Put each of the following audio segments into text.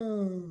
Hmm.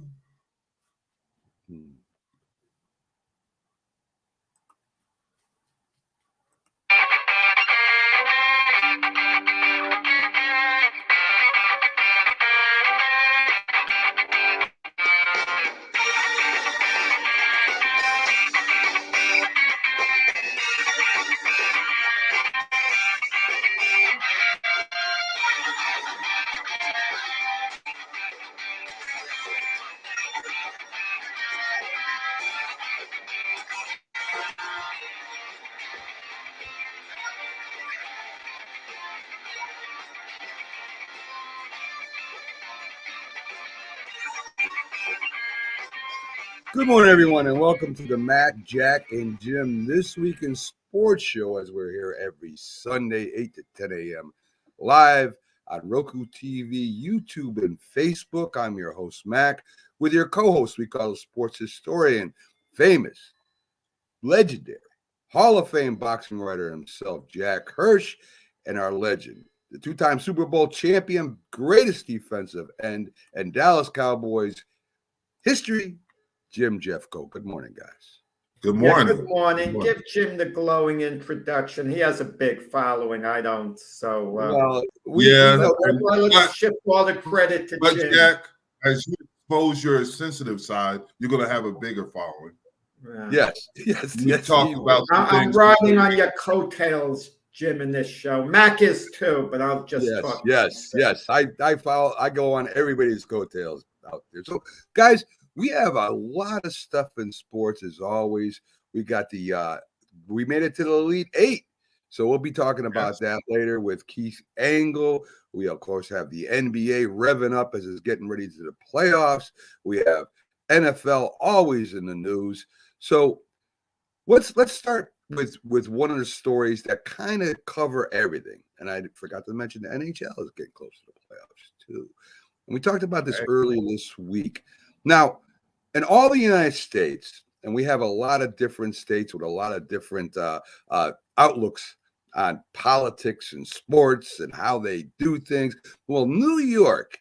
Good morning, everyone, and welcome to the Matt, Jack, and Jim This Week in Sports Show, as we're here every Sunday, 8 to 10 a.m. live on Roku TV, YouTube, and Facebook. I'm your host, Mac, with your co-host, we call a sports historian, famous, legendary, Hall of Fame boxing writer himself, Jack Hirsch, and our legend, the two-time Super Bowl champion, greatest defensive end, and Dallas Cowboys history, Jim Jeffcoat. Good morning, guys. Good Yeah, morning. good morning. Give Jim the glowing introduction. He has a big following. I don't. So, Well, let's shift all the credit to Jim. Jack, as you expose your sensitive side, you're going to have a bigger following. Yes. Talk about I'm riding on your coattails, Jim, in this show. Mac is too, but I'll just talk. Yes. I follow. I go on everybody's coattails out there. So, guys, we have a lot of stuff in sports as always. We got we made it to the Elite Eight. So we'll be talking about that later with Keith Angle. We, of course, have the NBA revving up as it's getting ready to the playoffs. We have NFL always in the news. So let's start with one of the stories that kind of cover everything. And I forgot to mention the NHL is getting close to the playoffs too. And we talked about this early this week. Now, in all the United States, and we have a lot of different states with a lot of different outlooks on politics and sports and how they do things. Well, New York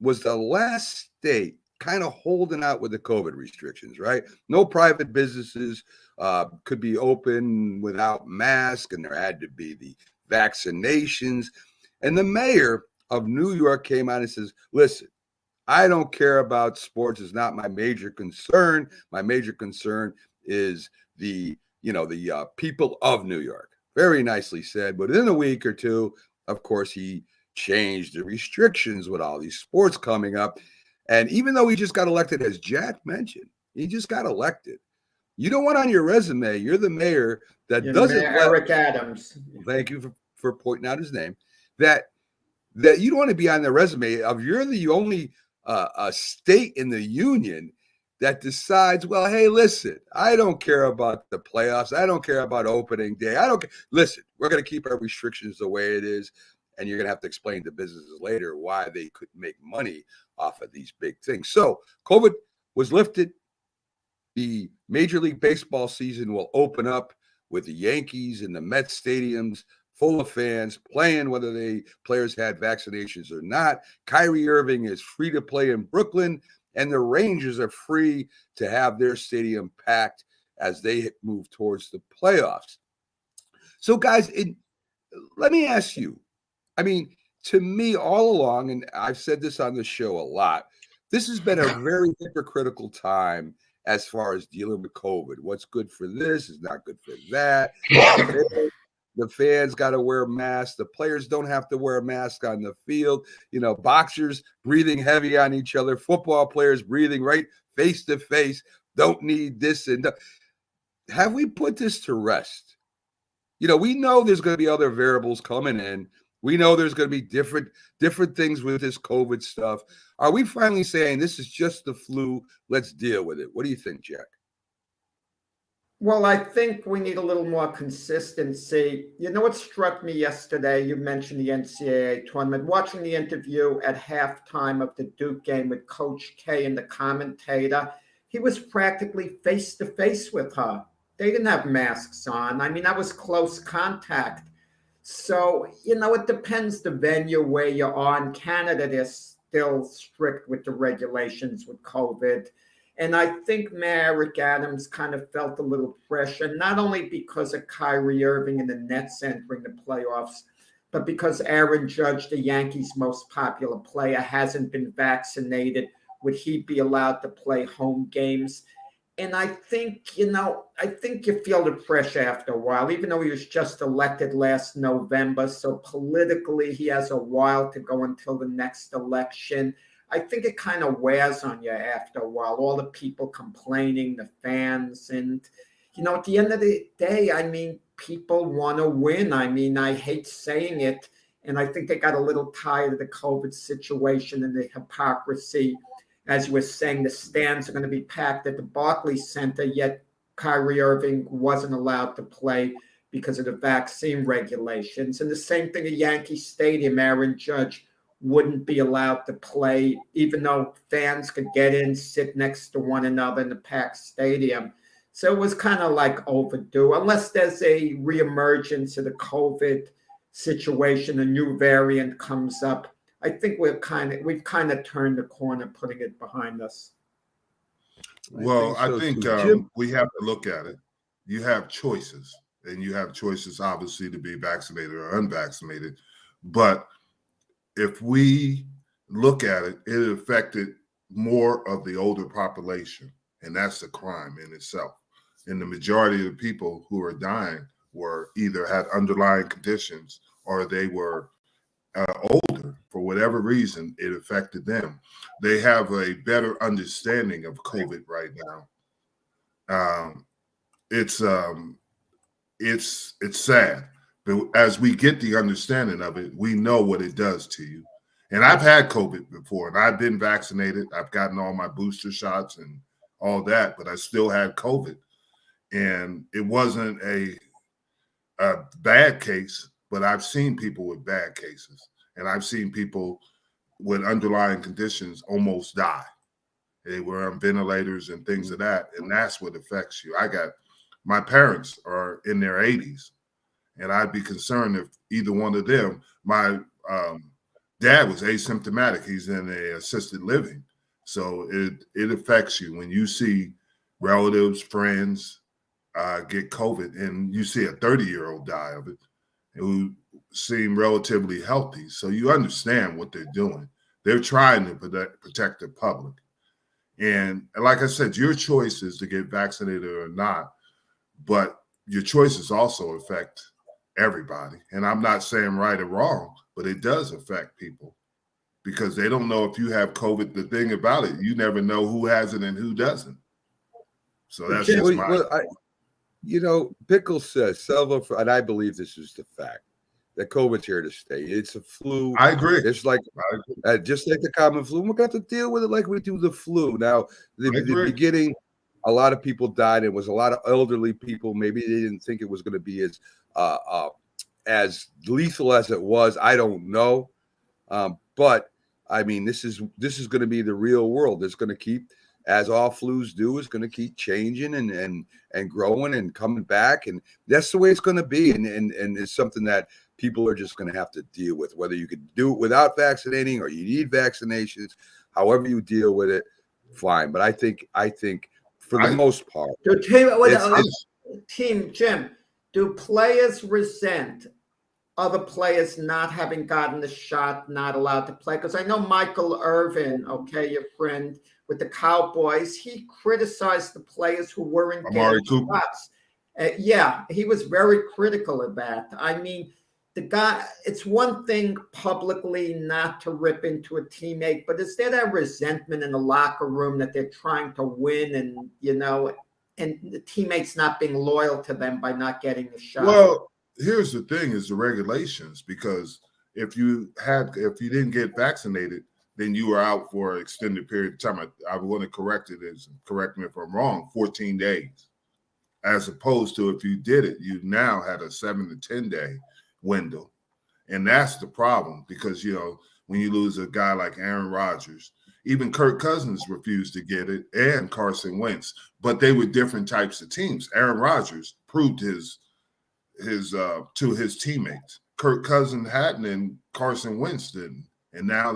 was the last state kind of holding out with the COVID restrictions, right? No private businesses could be open without masks, and there had to be the vaccinations. And the mayor of New York came out and says, listen, I don't care about sports. It's not my major concern. My major concern is the people of New York. Very nicely said. But in a week or two, of course, he changed the restrictions with all these sports coming up. And even though he just got elected, as Jack mentioned, he just got elected. You don't want on your resume, you're the mayor that doesn't Eric Adams. Thank you for pointing out his name. That you don't want to be on the resume of you're the only a state in the union that decides, well, hey, listen, I don't care about the playoffs. I don't care about opening day. I don't care. Listen, we're going to keep our restrictions the way it is. And you're going to have to explain to businesses later why they couldn't make money off of these big things. So COVID was lifted. The Major League Baseball season will open up with the Yankees and the Mets stadiums full of fans playing, whether players had vaccinations or not. Kyrie Irving is free to play in Brooklyn, and the Rangers are free to have their stadium packed as they move towards the playoffs. So, guys, let me ask you, I mean, to me all along, and I've said this on the show a lot, this has been a very hypocritical time as far as dealing with COVID. What's good for this is not good for that. The fans got to wear masks. The players don't have to wear a mask on the field. You know, boxers breathing heavy on each other. Football players breathing right face to face. Don't need this and that. Have we put this to rest? You know, we know there's going to be other variables coming in. We know there's going to be different things with this COVID stuff. Are we finally saying this is just the flu? Let's deal with it. What do you think, Jack? Well, I think we need a little more consistency. You know what struck me yesterday? You mentioned the NCAA tournament. Watching the interview at halftime of the Duke game with Coach K and the commentator, he was practically face-to-face with her. They didn't have masks on. I mean, that was close contact. So, you know, it depends the venue where you're on. Canada, still strict with the regulations with COVID. And I think Mayor Eric Adams kind of felt a little pressure, not only because of Kyrie Irving and the Nets entering the playoffs, but because Aaron Judge, the Yankees' most popular player, hasn't been vaccinated. Would he be allowed to play home games? And I think, I think you feel the pressure after a while, even though he was just elected last November. So politically, he has a while to go until the next election. I think it kind of wears on you after a while, all the people complaining, the fans. And, at the end of the day, I mean, people want to win. I mean, I hate saying it. And I think they got a little tired of the COVID situation and the hypocrisy. As you were saying, the stands are going to be packed at the Barclays Center, yet Kyrie Irving wasn't allowed to play because of the vaccine regulations. And the same thing at Yankee Stadium, Aaron Judge wouldn't be allowed to play, even though fans could get in, sit next to one another in the packed stadium. So it was kind of like overdue, unless there's a reemergence of the COVID situation, a new variant comes up. I think we've kind of turned the corner, putting it behind us. Well, I think Jim? we have to look at it. You have choices, and you have choices, obviously, to be vaccinated or unvaccinated. But if we look at it, it affected more of the older population, and that's a crime in itself. And the majority of the people who are dying were either had underlying conditions or they were older. For whatever reason, it affected them. They have a better understanding of COVID right now. It's sad, but as we get the understanding of it, we know what it does to you. And I've had COVID before, and I've been vaccinated. I've gotten all my booster shots and all that, but I still had COVID, and it wasn't a bad case. But I've seen people with bad cases, and I've seen people with underlying conditions almost die. They were on ventilators and things of that, and that's what affects you. My parents are in their 80s, and I'd be concerned if either one of them, my dad was asymptomatic. He's in a assisted living. So it affects you when you see relatives, friends get COVID, and you see a 30-year-old die of it, who seem relatively healthy. So you understand what they're doing. They're trying to protect the public. And like I said, your choice is to get vaccinated or not, but your choices also affect everybody. And I'm not saying right or wrong, but it does affect people because they don't know if you have COVID. The thing about it, you never know who has it and who doesn't. So that's just Pickles says, and I believe this is the fact, that COVID's here to stay. It's a flu. I agree. It's like just like the common flu. We're going to have to deal with it like we do the flu. Now, the beginning, a lot of people died. It was a lot of elderly people. Maybe they didn't think it was going to be as lethal as it was. I don't know. But I mean, this is going to be the real world. It's going to keep, as all flus do, is going to keep changing and growing and coming back, and that's the way it's going to be. And it's something that people are just going to have to deal with, whether you could do it without vaccinating or you need vaccinations. However you deal with it, fine. But I think for the most part, Team Jim, do players resent other players not having gotten the shot, not allowed to play? Because I know Michael Irvin, your friend with the Cowboys, he criticized the players who weren't getting shots. He was very critical of that. I mean, the guy, it's one thing publicly not to rip into a teammate, but is there that resentment in the locker room that they're trying to win and the teammates not being loyal to them by not getting the shot? Well, here's the thing: is the regulations, because if you didn't get vaccinated, then you were out for an extended period of time. I want to correct me if I'm wrong, 14 days, as opposed to if you did it, you now had a 7 to 10 day window. And that's the problem, because, when you lose a guy like Aaron Rodgers, even Kirk Cousins refused to get it, and Carson Wentz, but they were different types of teams. Aaron Rodgers proved his to his teammates. Kirk Cousins hadn't, and Carson Wentz didn't. And now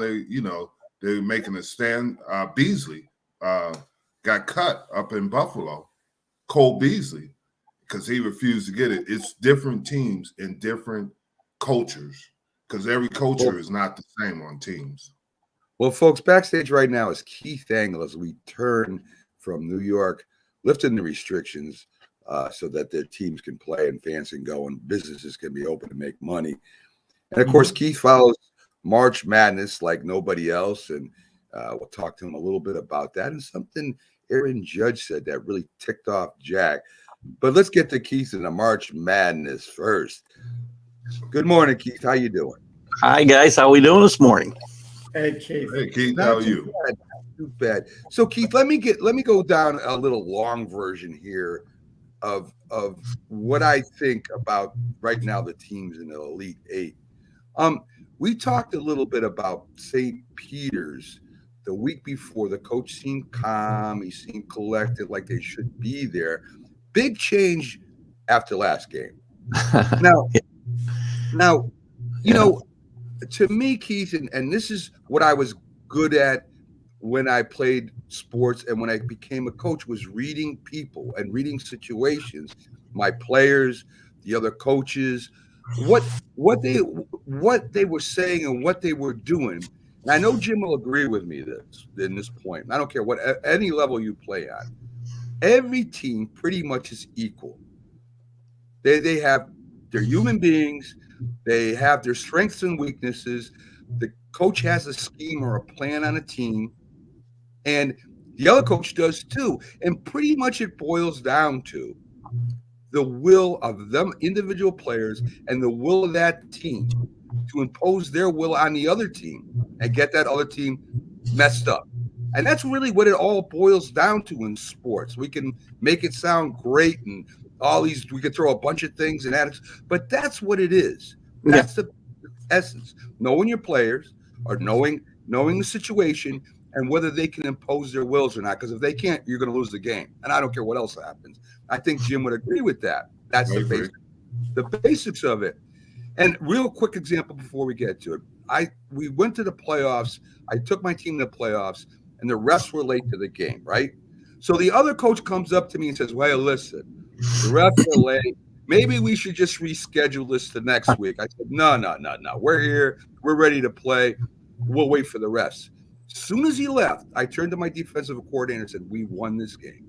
They're making a stand. Beasley got cut up in Buffalo, Cole Beasley, because he refused to get it. It's different teams in different cultures because every culture is not the same on teams. Well, folks, backstage right now is Keith Angle as we turn from New York, lifting the restrictions so that their teams can play and fans can go and businesses can be open to make money. And, of course, Keith follows March Madness like nobody else, and we'll talk to him a little bit about that and something Aaron Judge said that really ticked off Jack. But let's get to Keith and the March Madness first. Good morning, Keith. How you doing? Hi, guys. How we doing this morning? Hey, Keith. Hey, Keith, how are you? Bad, not too bad. So, Keith, let me go down a little long version here of what I think about right now the teams in the Elite Eight. We talked a little bit about St. Peter's the week before. The coach seemed calm. He seemed collected, like they should be there. Big change after last game. Now, you know, to me, Keith, and this is what I was good at when I played sports and when I became a coach, was reading people and reading situations, my players, the other coaches, what they were saying and what they were doing. And I know Jim will agree with me in this point. I don't care what any level you play on. Every team pretty much is equal. They're human beings. They have their strengths and weaknesses. The coach has a scheme or a plan on a team, and the other coach does too. And pretty much it boils down to the will of them individual players and the will of that team to impose their will on the other team and get that other team messed up. And that's really what it all boils down to in sports. We can make it sound great and we could throw a bunch of things and add, but that's what it is. That's the essence. Knowing your players or knowing the situation and whether they can impose their wills or not. Because if they can't, you're going to lose the game. And I don't care what else happens. I think Jim would agree with that. That's the basics of it. And real quick example before we get to it. We went to the playoffs. I took my team to the playoffs, and the refs were late to the game, right? So the other coach comes up to me and says, well, listen, the refs are late. Maybe we should just reschedule this to next week. I said, no. We're here. We're ready to play. We'll wait for the refs. As soon as he left, I turned to my defensive coordinator and said, we won this game.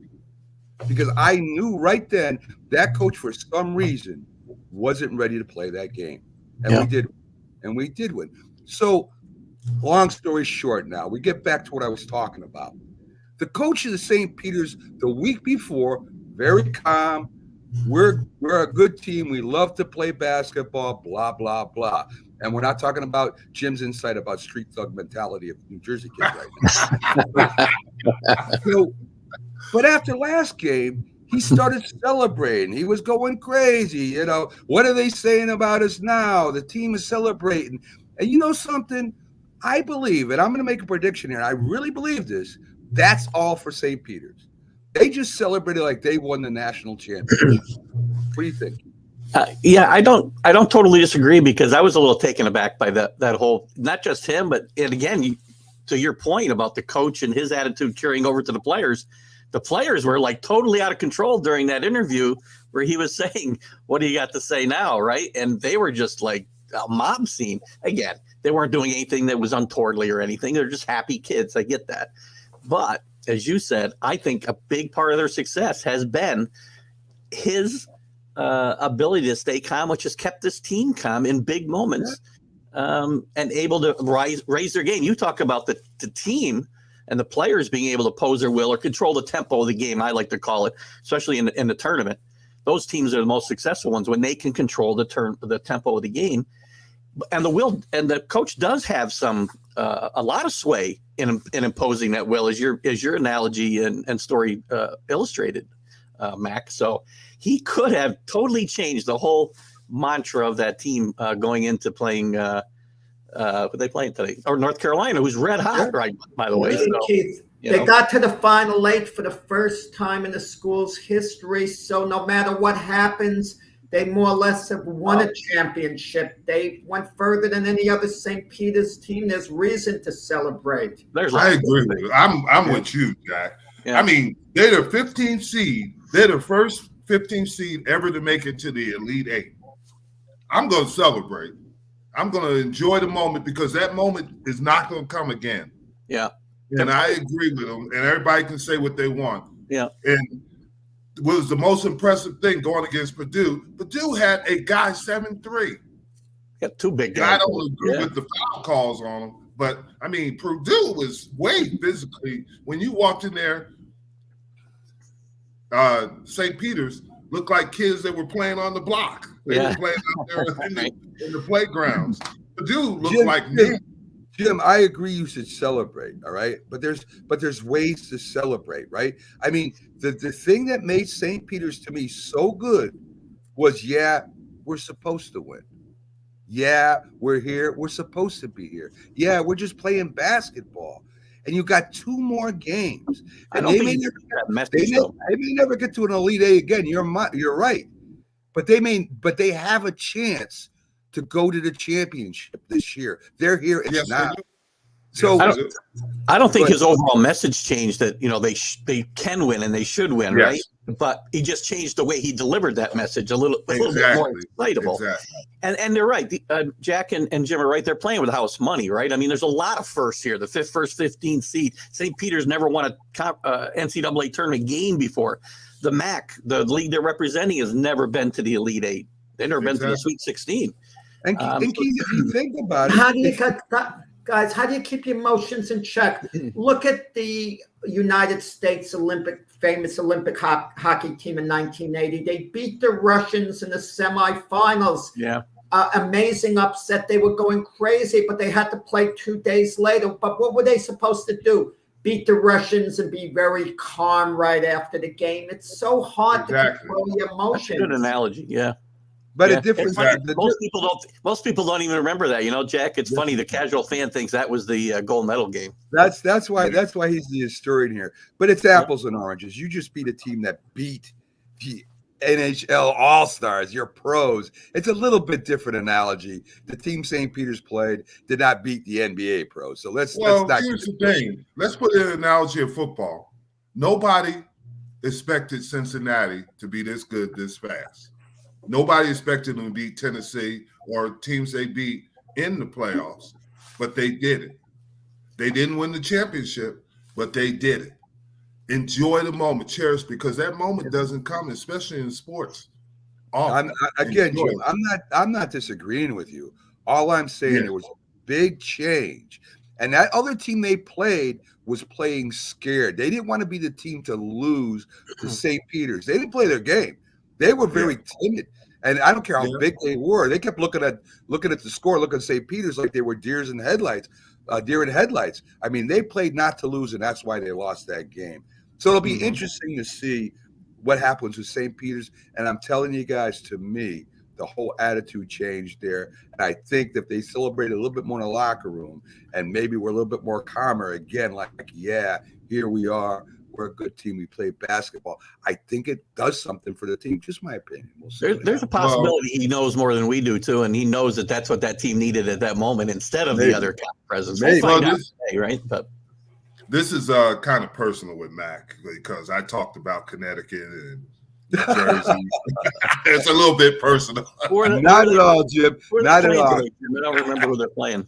Because I knew right then that coach, for some reason, wasn't ready to play that game. And we did win. So long story short now, we get back to what I was talking about. The coach of the St. Peter's the week before, very calm. We're a good team. We love to play basketball, blah, blah, blah. And we're not talking about Jim's insight about street thug mentality of New Jersey kids right now. But after last game, he started celebrating. He was going crazy. What are they saying about us now? The team is celebrating. And you know something? I believe, and I'm going to make a prediction here. I really believe this. That's all for St. Peter's. They just celebrated like they won the national championship. What do you think? I don't totally disagree, because I was a little taken aback by that whole, not just him, but and again, to your point about the coach and his attitude carrying over to the players. The players were like totally out of control during that interview where he was saying, what do you got to say now? Right. And they were just like a mob scene. Again, they weren't doing anything that was untowardly or anything. They're just happy kids. I get that. But as you said, I think a big part of their success has been his ability to stay calm, which has kept this team calm in big moments, and able to raise their game. You talk about the team and the players being able to pose their will or control the tempo of the game, I like to call it, especially in the tournament. Those teams are the most successful ones when they can control the tempo of the game. And the coach does have a lot of sway in imposing that will, as your analogy and story illustrated, Mac. So he could have totally changed the whole mantra of that team going into playing. What they playing today? Or North Carolina, who's red hot, right? By the way, Keith, they got to the Final Eight for the first time in the school's history. So no matter what happens, They more or less have won a championship. They went further than any other St. Peter's team. There's reason to celebrate. I agree with you. I'm with you, Jack. Yeah. I mean, they're the 15th seed. They're the first 15th seed ever to make it to the Elite Eight. I'm going to celebrate. I'm going to enjoy the moment because that moment is not going to come again. Yeah. And I agree with them. And everybody can say what they want. Yeah. And what was the most impressive thing going against Purdue? Purdue had a guy 7'3". Got two big And guys. I don't agree with the foul calls on them. But, I mean, Purdue was way physically. When you walked in there, St. Peter's looked like kids that were playing on the block. They were playing out there in the playgrounds. Purdue looked like men. Jim, I agree you should celebrate, all right? But there's ways to celebrate, right? I mean, the thing that made St. Peter's to me so good was, yeah, we're supposed to win. Yeah, we're here. We're supposed to be here. Yeah, we're just playing basketball. And you got 2 more games. And they may never get to an Elite Eight again. You're right. But they have a chance to go to the championship this year. They're here. It's now. So I don't think his overall message changed that, they can win and they should win, right? But he just changed the way he delivered that message a little bit more excitable. Exactly. And they're right. Jack and Jim are right. They're playing with house money, right? I mean, there's a lot of firsts here. The first 15 seed. St. Peter's never won a NCAA tournament game before. The MAC, the league they're representing, has never been to the Elite Eight. They've never been to the Sweet 16. And if you think about it, How do you guys? How do you keep your emotions in check? Look at the United States famous Olympic hockey team in 1980. They beat the Russians in the semifinals. Yeah, amazing upset. They were going crazy, but they had to play 2 days later. But what were they supposed to do? Beat the Russians and be very calm right after the game. It's so hard to control your emotions. That's a good analogy. Yeah. But a difference. Most people don't even remember that. Jack. It's funny. The casual fan thinks that was the gold medal game. That's why he's the historian here. But it's apples and oranges. You just beat a team that beat the NHL All-Stars. You're pros. It's a little bit different analogy. The team St. Peter's played did not beat the NBA pros. So let's not. Here's the thing. Let's put an analogy of football. Nobody expected Cincinnati to be this good this fast. Nobody expected them to beat Tennessee or teams they beat in the playoffs, but they did it. They didn't win the championship, but they did it. Enjoy the moment, cherish, because that moment doesn't come, especially in sports. Jim, I'm not disagreeing with you. All I'm saying it was a big change, and that other team they played was playing scared. They didn't want to be the team to lose to St. Peter's. They didn't play their game. They were very timid, and I don't care how big they were. They kept looking at the score, looking at St. Peter's like they were deer in headlights. I mean, they played not to lose, and that's why they lost that game. So it'll be interesting to see what happens with St. Peter's. And I'm telling you guys, to me, the whole attitude changed there. And I think that they celebrated a little bit more in the locker room, and maybe we're a little bit more calmer again. Like, here we are. We're a good team. We play basketball. I think it does something for the team. Just my opinion. We'll see. There's a possibility he knows more than we do too, and he knows that that's what that team needed at that moment instead of the other presence. We'll find out today, right? But this is kind of personal with Mac because I talked about Connecticut and New Jersey. It's a little bit personal. Not at all, Jim. Not at all. I don't remember who they're playing.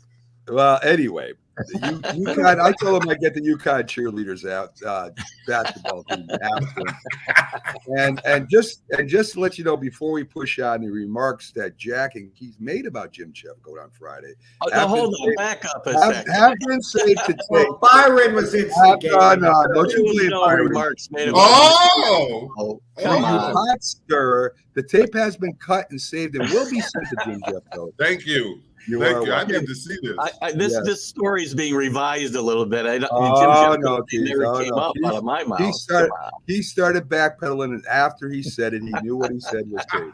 Well, anyway, UConn, I told him I'd get the UConn cheerleaders out, basketball team after. And just to let you know, before we push on the remarks that Jack and Keith made about Jim Sheffield on Friday. Hold on, back up a second. Have been safe to take. Byron was instigating. No, don't you blame Byron. Remarks made come on. Hot stir. The tape has been cut and saved and will be sent to Jim Sheffield. Thank you. Thank you. I need to see this. This story is being revised a little bit. Jim never came up out of my mouth. He started backpedaling, and after he said it, he knew what he said was tape.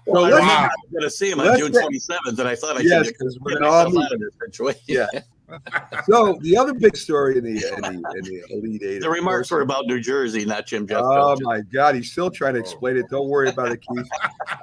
Well, I was going to see him on June 27th, and I thought I should get myself out of this situation. Yeah. So the other big story in the Elite Eight. The remarks were about New Jersey, not Jim Jeff. Oh my God, he's still trying to explain it. Don't worry about it, Keith.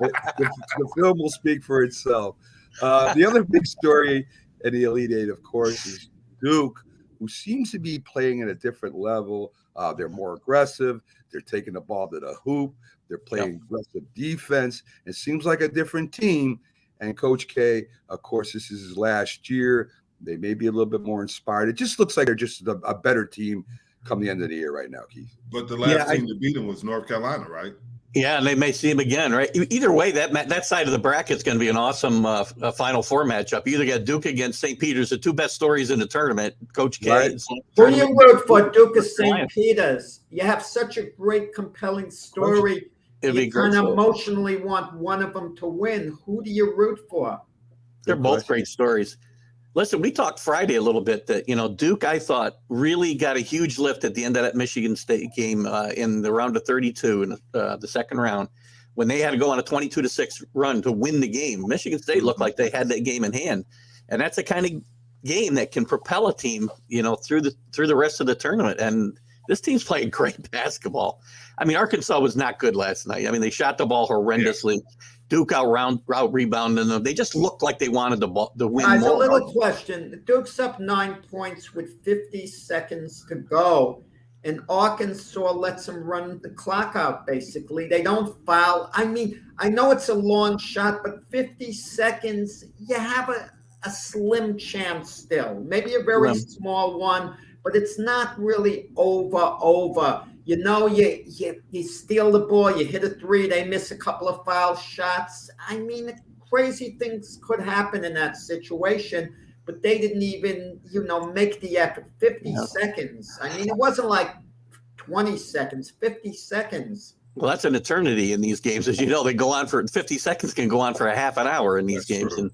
The film will speak for itself. The other big story in the Elite Eight, of course, is Duke, who seems to be playing at a different level. They're more aggressive. They're taking the ball to the hoop. They're playing aggressive defense. It seems like a different team. And Coach K, of course, this is his last year. They may be a little bit more inspired. It just looks like they're just a better team come the end of the year right now, Keith. But the last team to beat them was North Carolina, right? Yeah, and they may see him again, right? Either way, that side of the bracket is going to be an awesome Final Four matchup. You either got Duke against St. Peter's, the two best stories in the tournament. Coach K. Right. Who do you root for, Duke or St. Peter's? You have such a great, compelling story. It'd be You great. kind of emotionally want one of them to win. Who do you root for? They're both great stories. Listen, we talked Friday a little bit that, Duke, I thought, really got a huge lift at the end of that Michigan State game in the round of 32 in the second round when they had to go on a 22-6 run to win the game. Michigan State looked like they had that game in hand. And that's the kind of game that can propel a team, through the rest of the tournament. And this team's playing great basketball. I mean, Arkansas was not good last night. I mean, they shot the ball horrendously. Yeah. Duke out rebounding them. They just looked like they wanted to win Guys, more. A little question. Duke's up 9 points with 50 seconds to go, and Arkansas lets them run the clock out, basically. They don't foul. I mean, I know it's a long shot, but 50 seconds, you have a slim chance still. Maybe a very small one, but it's not really over. You steal the ball, you hit a three, they miss a couple of foul shots. I mean, crazy things could happen in that situation, but they didn't even, make the effort. 50 seconds. I mean, it wasn't like 20 seconds, 50 seconds. Well, that's an eternity in these games. As you know, they go on for 50 seconds can go on for a half an hour in these games. True.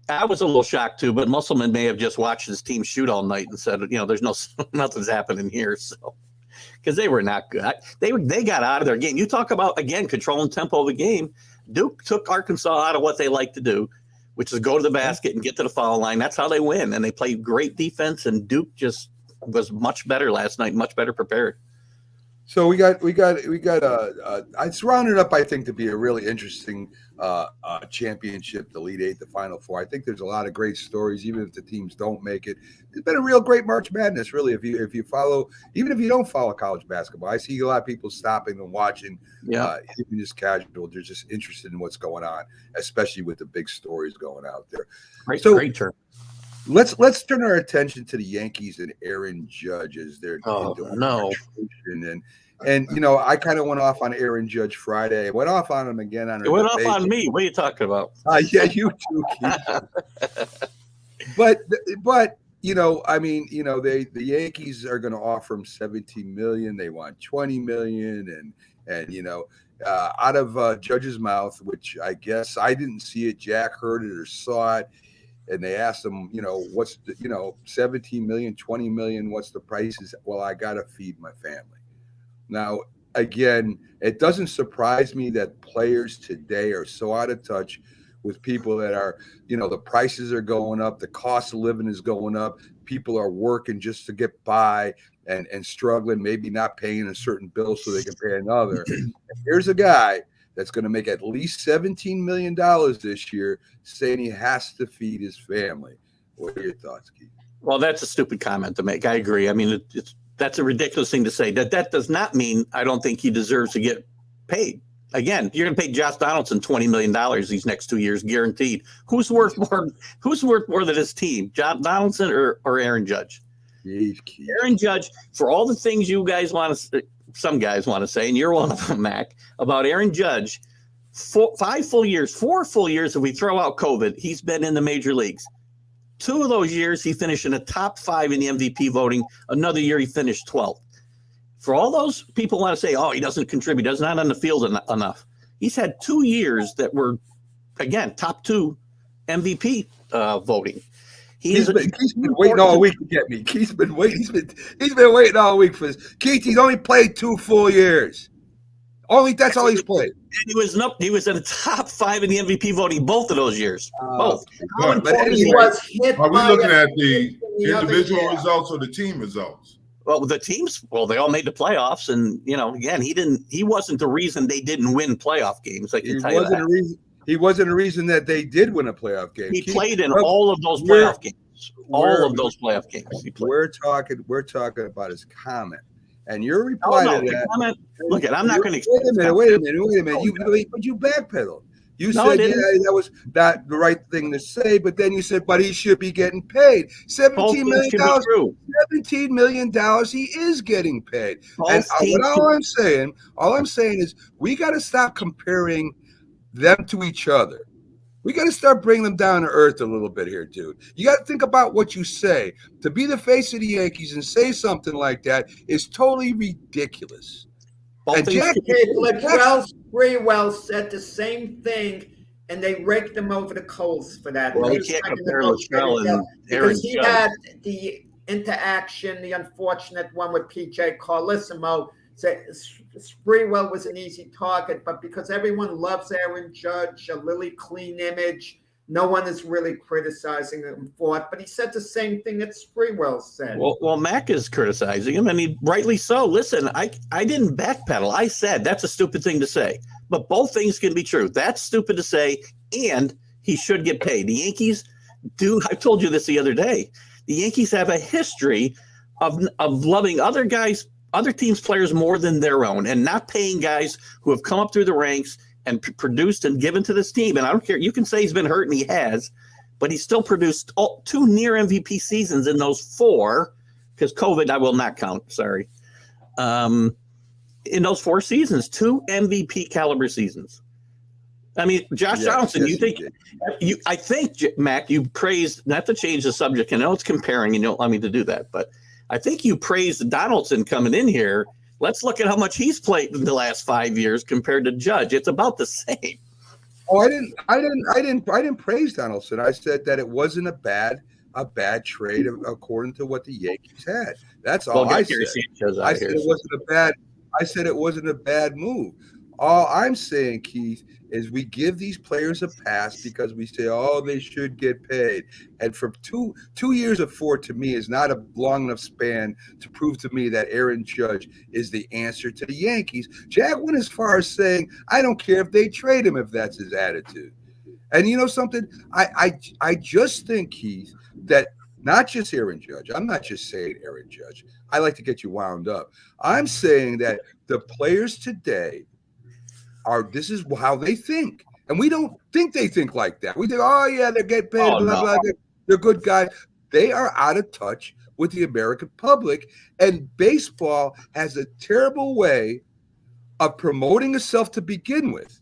I was a little shocked too, but Musselman may have just watched his team shoot all night and said, there's nothing's happening here. So, because they were not good. They got out of their game. You talk about, again, controlling tempo of the game. Duke took Arkansas out of what they like to do, which is go to the basket and get to the foul line. That's how they win. And they played great defense, and Duke just was much better last night, much better prepared. So we got it's rounded up, I think, to be a really interesting championship, the Elite Eight, the Final Four. I think there's a lot of great stories, even if the teams don't make it. It's been a real great March Madness, really. If you follow, even if you don't follow college basketball, I see a lot of people stopping and watching. Even just casual, they're just interested in what's going on, especially with the big stories going out there. Great term. Let's turn our attention to the Yankees and Aaron Judge as they're And I kind of went off on Aaron Judge Friday. I went off on him again on. It went off on me. What are you talking about? Yeah, you too, Keith. but the Yankees are going to offer him $17 million. They want $20 million, and out of Judge's mouth, which I guess I didn't see it. Jack heard it or saw it. And they asked him, what's the, 17 million, 20 million, what's the prices? Well, I got to feed my family. Now, again, it doesn't surprise me that players today are so out of touch with people that are, the prices are going up, the cost of living is going up. People are working just to get by and struggling, maybe not paying a certain bill so they can pay another. And here's a guy that's going to make at least $17 million this year, saying he has to feed his family. What are your thoughts, Keith? Well, that's a stupid comment to make. I agree. I mean, that's a ridiculous thing to say. That does not mean I don't think he deserves to get paid. Again, you're going to pay Josh Donaldson $20 million these next 2 years, guaranteed. Who's worth more than his team, Josh Donaldson or Aaron Judge? Keith. Aaron Judge, for all the things you guys want to some guys want to say, and you're one of them, Mac, about Aaron Judge, 4 full years if we throw out COVID, he's been in the major leagues. 2 of those years, he finished in the top 5 in the MVP voting. Another year, he finished 12th. For all those people want to say, he doesn't contribute, does not on the field enough. He's had 2 years that were, again, top 2 MVP voting. He's been waiting all week to get me. Keith's been waiting. He's been waiting all week for this. Keith, he's only played 2 full years. That's all he's played. he was in the top 5 in the MVP voting both of those years. Both. How But important is He that? was hit Are we by looking a at the team in the other individual year. results or the team results? Well, the teams, they all made the playoffs, and again, he wasn't the reason they didn't win playoff games. I can tell you that. He wasn't a reason that they did win a playoff game. He Keith, played in look, all of those we're- playoff games. All of those playoff games. He played. We're talking about his comment, and your Oh, reply no, to the that. comment. Look, I'm not going to. Wait a minute. You backpedaled. You No, I said, yeah, didn't. that was not the right thing to say, but then you said, but he should be getting paid. Both $17 teams million. should be true. $17 million he is getting paid. Both And teams all I'm saying is we got to stop comparing them to each other. We got to start bringing them down to earth a little bit here, dude. You got to think about what you say. To be the face of the Yankees and say something like that is totally ridiculous. Both And teams Jack- should be true. Latrell Sprewell said the same thing, and they raked him over the coals for that. Well, He you was can't trying to compare negotiate Latrell it out and Aaron because he Judge. had the interaction, the unfortunate one with PJ Carlissimo. Said Sprewell was an easy target, but because everyone loves Aaron Judge, a really clean image, no one is really criticizing him for it. But he said the same thing that Sprewell said. Well, Mac is criticizing him, and rightly so. Listen, I didn't backpedal. I said that's a stupid thing to say, but both things can be true. That's stupid to say, and he should get paid. The Yankees do. I told you this the other day. The Yankees have a history of loving other teams' players more than their own, and not paying guys who have come up through the ranks and produced and given to this team. And I don't care. You can say he's been hurt, and he has, but he still produced 2 near MVP seasons in those 4, because COVID I will not count. Sorry. In those 4 seasons, 2 MVP caliber seasons. I mean, Josh Donaldson. I think Mac, you praised, not to change the subject. I know it's comparing, and you don't allow me to do that, but I think you praised Donaldson coming in here. Let's look at how much he's played in the last 5 years compared to Judge. It's about the same. Oh, I didn't praise Donaldson. I said that it wasn't a bad trade according to what the Yankees had. That's all I said. I said it wasn't a bad move. All I'm saying, Keith, is we give these players a pass because we say, oh, they should get paid. And from two years of 4 to me is not a long enough span to prove to me that Aaron Judge is the answer to the Yankees. Jack went as far as saying, I don't care if they trade him if that's his attitude. And you know something? I just think, Keith, that not just Aaron Judge. I'm not just saying Aaron Judge. I like to get you wound up. I'm saying that the players today this is how they think. And we don't think they think like that. We think, oh, yeah, they get paid, blah, blah, blah. They're good guys. They are out of touch with the American public. And baseball has a terrible way of promoting itself to begin with.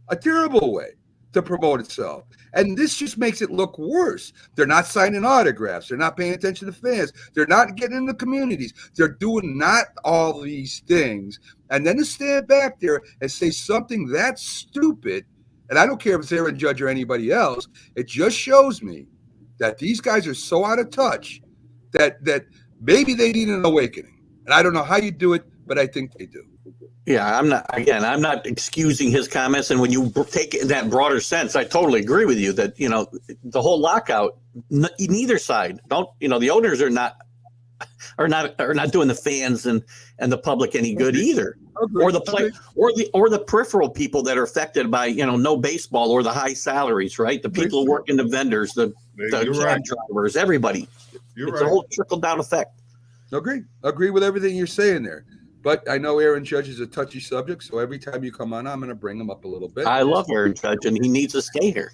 A terrible way to promote itself. And this just makes it look worse. They're not signing autographs. They're not paying attention to fans. They're not getting in the communities. They're doing not all these things. And then to stand back there and say something that stupid, and I don't care if it's Aaron Judge or anybody else, it just shows me that these guys are so out of touch that maybe they need an awakening. And I don't know how you do it, but I think they do. Yeah, I'm not excusing his comments. And when you take it in that broader sense, I totally agree with you that, the whole lockout, neither side the owners are not doing the fans and the public any good either. Or the play or the peripheral people that are affected by, no baseball or the high salaries, right? The people who work in the vendors, the cab drivers, everybody. It's a whole trickle down effect. Agree with everything you're saying there. But I know Aaron Judge is a touchy subject, so every time you come on, I'm going to bring him up a little bit. I love Aaron Judge, and he needs to stay here.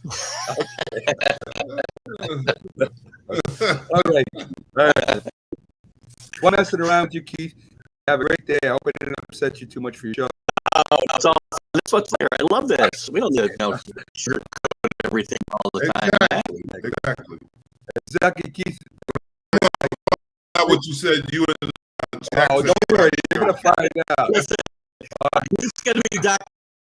Okay. One messing around with you, Keith. Have a great day. I hope I didn't upset you too much for your show. That's what's there. I love this. We don't need to sugarcoat everything all the time. Exactly, Keith. Not what you said. You and Oh, don't worry. You're going to find out. Listen, he's going to be Dr.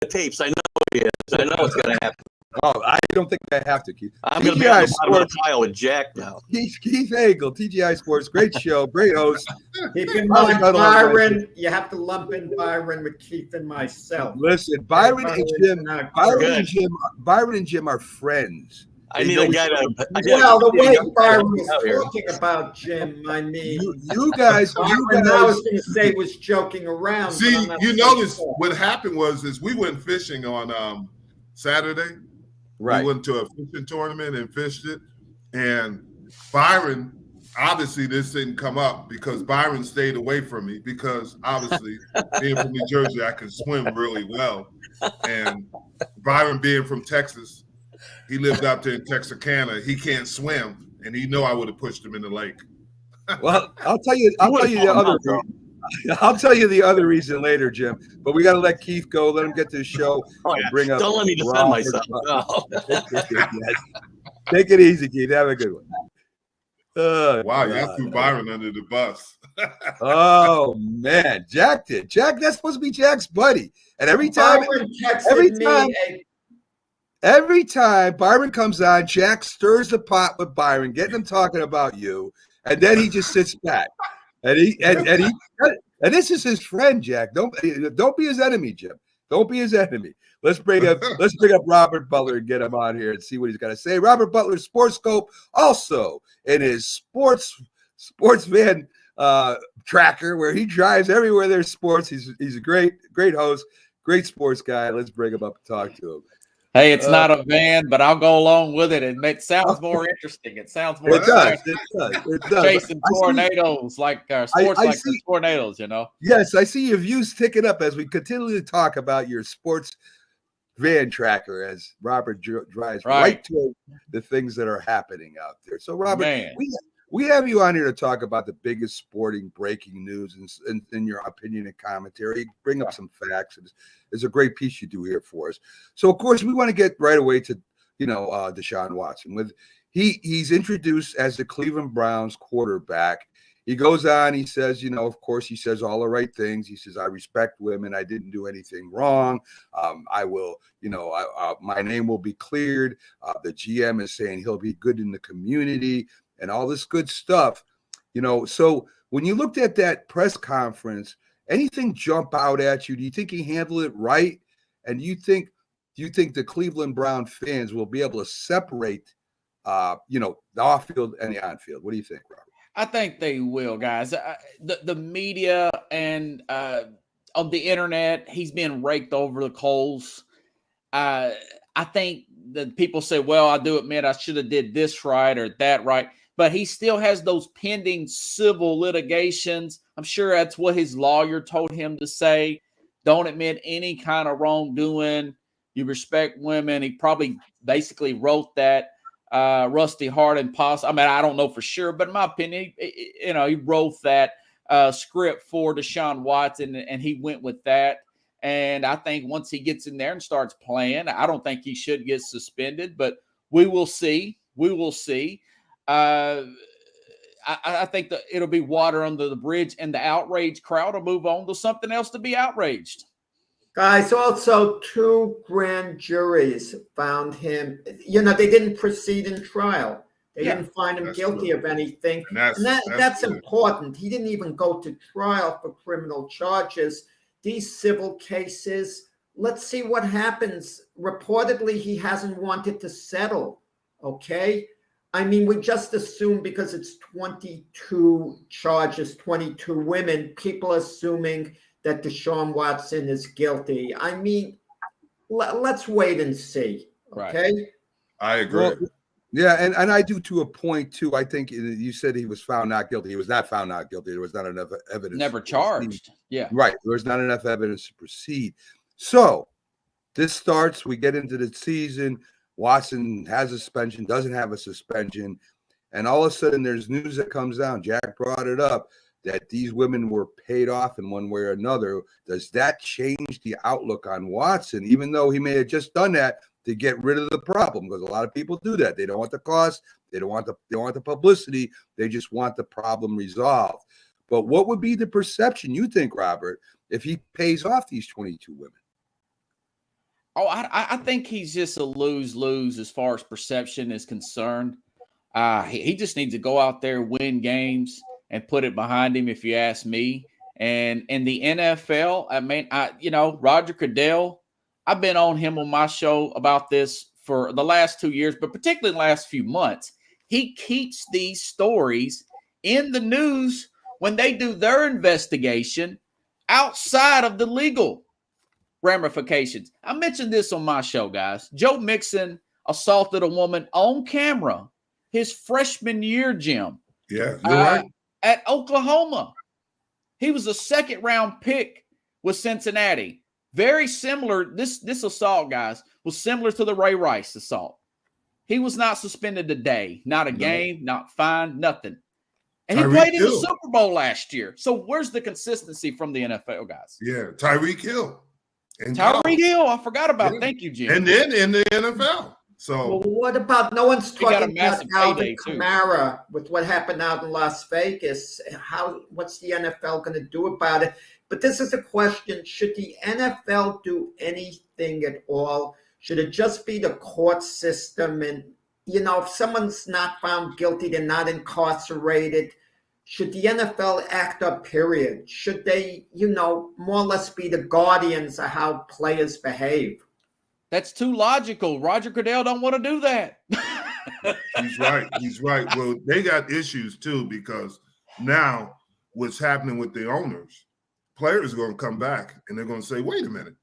Tapes. I know he is. I know it's going to happen. Oh, I don't think I have to, Keith. I'm going to be on TGI the bottom of Sports, the pile with Jack now. Keith Hagel, TGI Sports, great show, great host. Keep in Probably mind, not a lot of Byron, you have to lump in Byron with Keith and myself. Listen, Byron and Jim, not Byron and Jim are friends. I They need know a each guy other. to. Well, the way Byron out was here. talking about Jim, I mean, You guys, Byron, I was going to say was joking around. but See, I'm not you so notice sure. what happened was we went fishing on Saturday. right? We went to a fishing tournament and fished it. And Byron, obviously, this didn't come up because Byron stayed away from me because obviously, being from New Jersey, I can swim really well. And Byron being from Texas, he lived out there in Texarkana. He can't swim, and he know I would have pushed him in the lake. Well, I'll tell you the other. I'll tell you the other reason later, Jim. But we got to let Keith go. Let him get to the show. Oh, and yeah. bring up Don't let me defend Robert myself. Butler. No. Take it easy, Keith. Have a good one. Wow, you threw Byron under the bus. Oh man, Jack did. Jack, that's supposed to be Jack's buddy. And every time Byron texted me every time Byron comes on, Jack stirs the pot with Byron, getting him talking about you, and then he just sits back. And this is his friend, Jack. Don't be his enemy, Jim. Don't be his enemy. Let's bring up Robert Butler and get him on here and see what he's got to say. Robert Butler, Sports Scope, also in his sports van tracker where he drives everywhere there's sports. He's a great host, great sports guy. Let's bring him up and talk to him. Hey, it's not a van, but I'll go along with it. It sounds more interesting. It sounds more It does. exciting. It does. Chasing tornadoes like sports like the tornadoes, you know? Yes, I see your views ticking up as we continue to talk about your sports van tracker as Robert drives right to the things that are happening out there. So, Robert, we have you on here to talk about the biggest sporting breaking news and in your opinion and commentary. Bring up some facts. It's a great piece you do here for us. So, of course, we want to get right away to, Deshaun Watson. He's introduced as the Cleveland Browns quarterback. He goes on, he says, of course, he says all the right things. He says, I respect women. I didn't do anything wrong. I will, my name will be cleared. The GM is saying he'll be good in the community and all this good stuff. So when you looked at that press conference, anything jump out at you? Do you think he handled it right? And do you think the Cleveland Brown fans will be able to separate, the off-field and the on-field? What do you think, Robert? I think they will, guys. The media and on the internet, he's been raked over the coals. I think that people say, well, I do admit I should have did this right or that right. But he still has those pending civil litigations. I'm sure that's what his lawyer told him to say. Don't admit any kind of wrongdoing. You respect women. He probably basically wrote that. Rusty Hart and I don't know for sure, but in my opinion, he wrote that script for Deshaun Watson, and he went with that. And I think once he gets in there and starts playing, I don't think he should get suspended, but we will see. We will see. I think that it'll be water under the bridge, and the outraged crowd will move on to something else to be outraged. Guys, also 2 grand juries found him. They didn't proceed in trial. They didn't find him guilty of anything. And that's important. He didn't even go to trial for criminal charges. These civil cases, let's see what happens. Reportedly, he hasn't wanted to settle. Okay? I mean, we just assume because it's 22 charges, 22 women, people assuming that Deshaun Watson is guilty. I mean, let's wait and see. Okay. Right. I agree. Well, yeah, and I do to a point too. I think you said he was found not guilty. He was not found not guilty. There was not enough evidence. Never charged. Yeah. Right. There was not enough evidence to proceed. So this starts. We get into the season. Watson has a suspension, doesn't have a suspension, and all of a sudden there's news that comes down. Jack brought it up that these women were paid off in one way or another. Does that change the outlook on Watson, even though he may have just done that to get rid of the problem? Because a lot of people do that. They don't want the cost. They don't want the publicity. They just want the problem resolved. But what would be the perception, you think, Robert, if he pays off these 22 women? Oh, I think he's just a lose-lose as far as perception is concerned. He just needs to go out there, win games, and put it behind him, if you ask me. And in the NFL, I mean, Roger Goodell, I've been on him on my show about this for the last 2 years, but particularly the last few months. He keeps these stories in the news when they do their investigation outside of the legal ramifications. I mentioned this on my show, guys. Joe Mixon assaulted a woman on camera his freshman year, Jim. Yeah, you're right. At Oklahoma. He was a second-round pick with Cincinnati. Very similar. This assault, guys, was similar to the Ray Rice assault. He was not suspended a day, not a game, not fined, nothing. And he played in the Super Bowl last year. So where's the consistency from the NFL, guys? Yeah, Tyreek Hill. Tyreek Hill, I forgot about. Thank you, Jim. And then in the NFL. So well, what about no one's talking about Alvin too. Kamara with what happened out in Las Vegas? What's the NFL going to do about it? But this is a question: should the NFL do anything at all? Should it just be the court system? And if someone's not found guilty, they're not incarcerated. Should the NFL act up? Period. Should they, more or less be the guardians of how players behave? That's too logical. Roger Goodell don't want to do that. He's right. He's right. Well, they got issues too, because now what's happening with the owners, players are going to come back and they're going to say, wait a minute,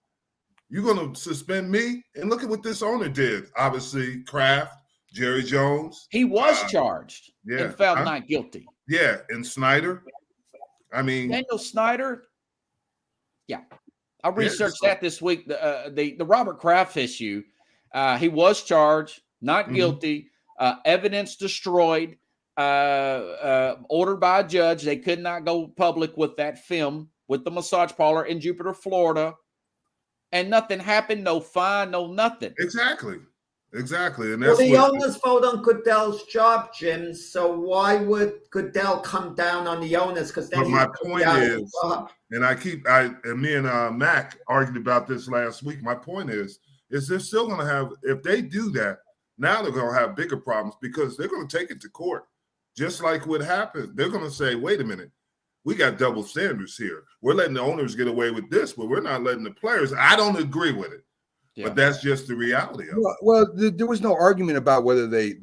you're going to suspend me? And look at what this owner did. Obviously, Kraft, Jerry Jones. He was charged and found not guilty. Yeah, and Snyder. I mean, Daniel Snyder. Yeah. I researched that this week. The Robert Kraft issue. He was charged, not guilty. Evidence destroyed. Ordered by a judge. They could not go public with that film with the massage parlor in Jupiter, Florida, and nothing happened. No fine. No nothing. Exactly. And that's the owners vote on Goodell's job, Jim. So why would Goodell come down on the owners? Because then my point is, and me and Mac argued about this last week. My point is they're still going to have, if they do that, now they're going to have bigger problems because they're going to take it to court. Just like what happened. They're going to say, wait a minute, we got double standards here. We're letting the owners get away with this, but we're not letting the players. I don't agree with it. Yeah. But that's just the reality of it. Well, there was no argument about whether they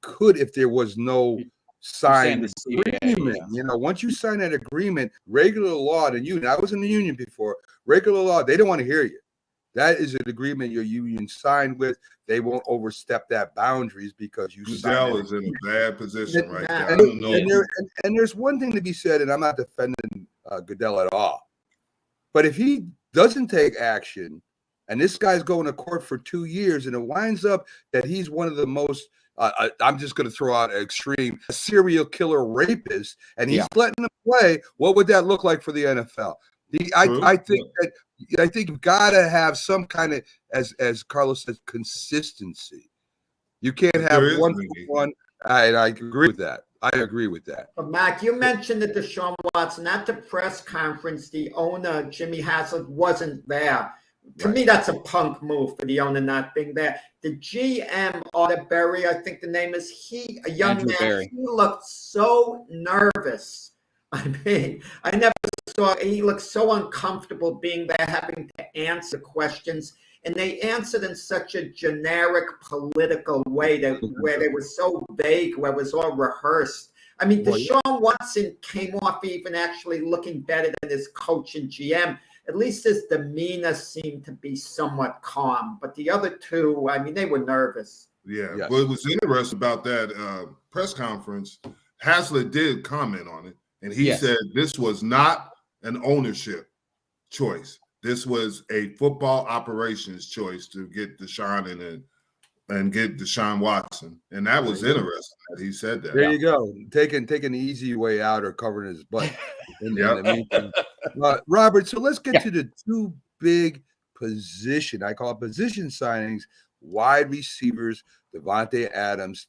could if there was no signed agreement. Once you sign that agreement, regular law, the union, I was in the union before, regular law, they don't want to hear you. That is an agreement your union signed with. They won't overstep that boundaries because you Goodell is in a bad position right now. And there's one thing to be said, and I'm not defending Goodell at all. But if he doesn't take action, and this guy's going to court for 2 years, and it winds up that he's one of the most, I'm just going to throw out an extreme, serial killer rapist, and he's letting them play, what would that look like for the NFL? I think you've got to have some kind of, as Carlos says, consistency. You can't have one. I agree with that. But Mac, you mentioned that Deshaun Watson at the press conference, the owner, Jimmy Haslam, wasn't there. To me, that's a punk move for the owner not being there. The GM, Berry, I think the name is, a young Andrew man, Berry. He looked so nervous. I mean, I never saw, he looked so uncomfortable being there, having to answer questions. And they answered in such a generic political way where they were so vague, where it was all rehearsed. I mean, Deshaun Watson came off even actually looking better than his coach and GM. At least his demeanor seemed to be somewhat calm. But the other two, I mean, they were nervous. Yeah. Well, it was interesting about that press conference. Haslett did comment on it. And he said this was not an ownership choice. This was a football operations choice to get Deshaun in and get Deshaun Watson. And that was interesting that he said that. There you go. Taking the easy way out or covering his butt. Robert, so let's get to the two big position. I call it position signings, wide receivers, Devontae Adams,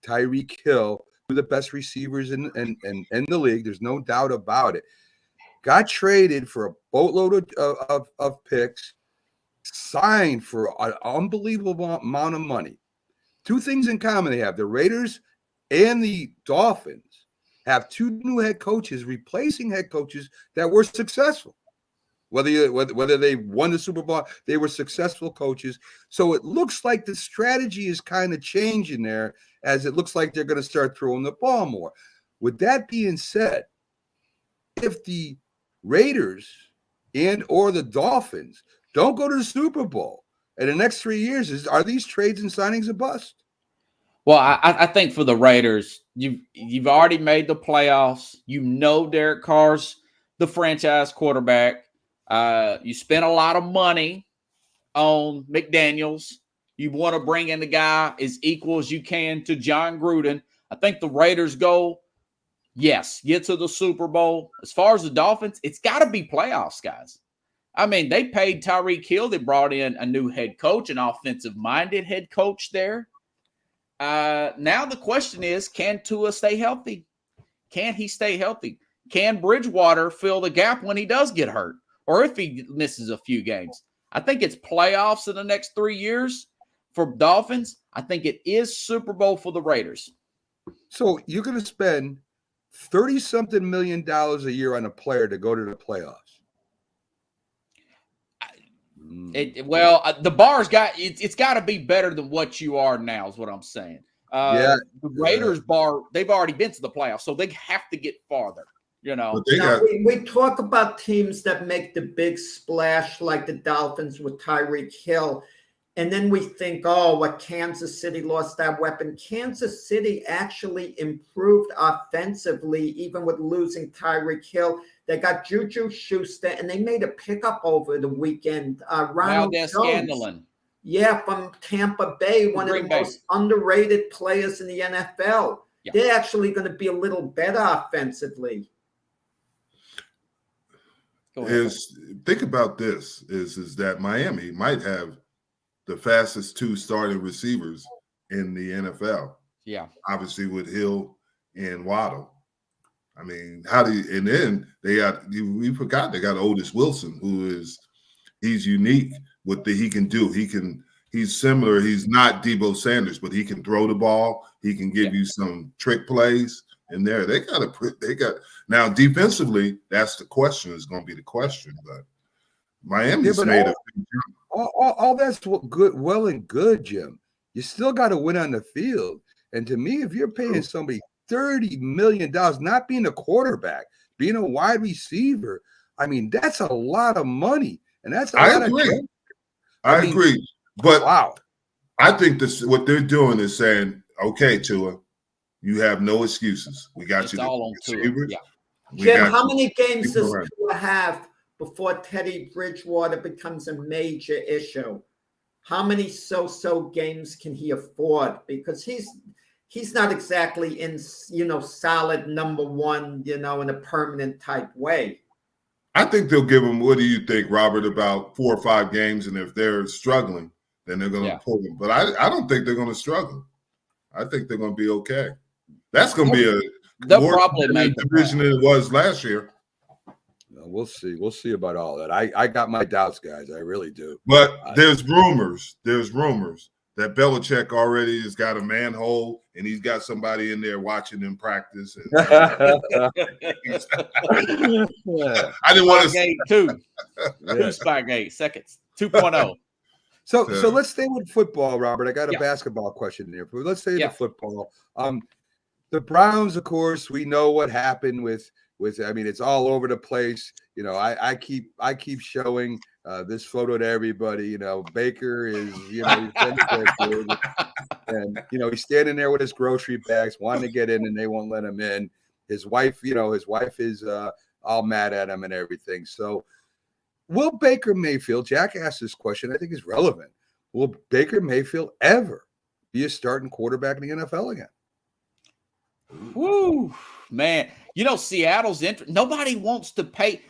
Tyreek Hill, two of the best receivers in the league. There's no doubt about it. Got traded for a boatload of picks. signed for an unbelievable amount of money. Two things in common they have. The Raiders and the Dolphins have two new head coaches replacing head coaches that were successful. Whether they won the Super Bowl, they were successful coaches. So it looks like the strategy is kind of changing there, as it looks like they're going to start throwing the ball more. With that being said, if the Raiders and or the Dolphins don't go to the Super Bowl in the next 3 years, are these trades and signings a bust? Well, I think for the Raiders, you've already made the playoffs. You know Derek Carr's the franchise quarterback. You spent a lot of money on McDaniels. You want to bring in the guy as equal as you can to John Gruden. I think the Raiders go, yes, get to the Super Bowl. As far as the Dolphins, it's got to be playoffs, guys. I mean, they paid Tyreek Hill. They brought in a new head coach, an offensive-minded head coach there. Now the question is, can Tua stay healthy? Can he stay healthy? Can Bridgewater fill the gap when he does get hurt? Or if he misses a few games? I think it's playoffs in the next 3 years for Dolphins. I think it is Super Bowl for the Raiders. So you're going to spend $30-something million a year on a player to go to the playoffs. The bar's it's got to be better than what you are now, is what I'm saying. The Raiders bar, they've already been to the playoffs, so they have to get farther. Now, we talk about teams that make the big splash like the Dolphins with Tyreek Hill. And then we think, oh, what Kansas City lost that weapon. Kansas City actually improved offensively, even with losing Tyreek Hill. They got Juju Schuster, and they made a pickup over the weekend. Ronald Jones. Yeah, from Tampa Bay, one of the most underrated players in the NFL. Yeah. They're actually going to be a little better offensively. Think about this, is that Miami might have the fastest two starting receivers in the NFL. Yeah. Obviously with Hill and Waddle. I mean, and then we forgot they got Otis Wilson, he's unique with he can do. He's similar. He's not Debo Sanders, but he can throw the ball. He can give you some trick plays in there. They got now defensively, that's the question, is going to be the question, but Miami's made all that's well and good, Jim. You still got to win on the field. And to me, if you're paying somebody $30 million, not being a quarterback, being a wide receiver, I mean, that's a lot of money. And that's a lot of money. I agree. But wow. I think what they're doing is saying, okay, Tua, you have no excuses. We got you. All on Tua. Yeah. Jim, how many games does Tua have before Teddy Bridgewater becomes a major issue? How many so-so games can he afford? Because he's not exactly in, solid number one, in a permanent type way. I think they'll give him, what do you think, Robert, about 4 or 5 games? And if they're struggling, then they're going to pull him. But I don't think they're going to struggle. I think they're going to be okay. That's going to be they'll probably make division than it was last year. We'll see. We'll see about all that. I got my doubts, guys. I really do. But there's rumors that Belichick already has got a manhole and he's got somebody in there watching him practice. And, I didn't want to say two Spygate seconds 2.0. So let's stay with football, Robert. I got a basketball question here. But let's stay with football. The Browns, of course, we know what happened with I mean, it's all over the place. I keep showing this photo to everybody. Baker is, and he's standing there with his grocery bags, wanting to get in, and they won't let him in. His wife is all mad at him and everything. So, will Baker Mayfield? Jack asked this question. I think is relevant. Will Baker Mayfield ever be a starting quarterback in the NFL again? Woo, man. Seattle's interest. Nobody wants to pay.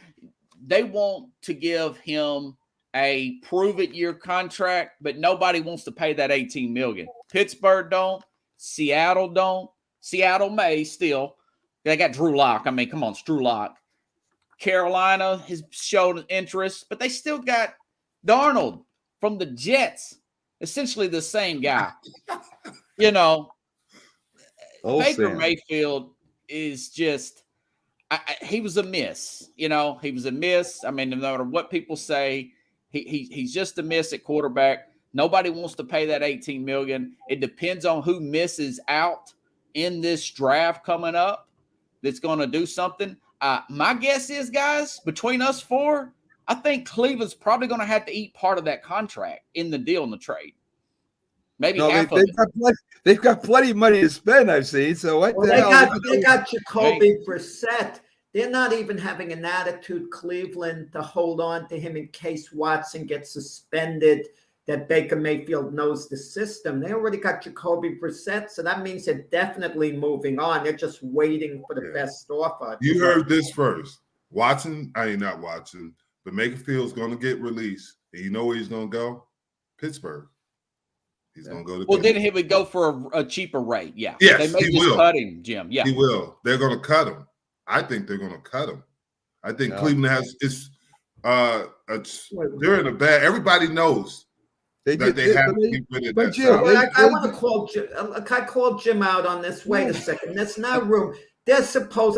They want to give him a prove-it-year contract, but nobody wants to pay that $18 million. Pittsburgh don't. Seattle don't. Seattle may still. They got Drew Lock. I mean, come on, it's Drew Lock. Carolina has showed interest, but they still got Darnold. from the Jets, essentially the same guy. You know, Oh, Baker Sam. Mayfield is just he was a miss. You know, he was a miss. I mean, no matter what people say, he's just a miss at quarterback. Nobody wants to pay that $18 million. It depends on who misses out in this draft coming up that's going to do something. My guess is, guys, between us four, I think Cleveland's probably going to have to eat part of that contract in the deal in the trade. Maybe No, half of it. they've got plenty of money to spend, I've seen. So what Well, the hell? they got Jacoby Brissett. They're not even having an attitude, Cleveland, to hold on to him in case Watson gets suspended, that Baker Mayfield knows the system. They already got Jacoby Brissett, so that means they're definitely moving on. They're just waiting for the best offer. You heard this first. Watson, not Watson, but Mayfield's going to get released. And you know where he's going to go? Pittsburgh. He's going to go to Well, Pittsburgh. then he would go for a cheaper rate. Yeah. Yes, they may he just will. cut him, Jim. Yeah. He will. They're going to cut him. I think they're going to cut him. I think Cleveland has they're in a bad. Everybody knows they have to get rid of that. Jim, I want to call Jim. I call Jim out on this. Wait a second. There's no room.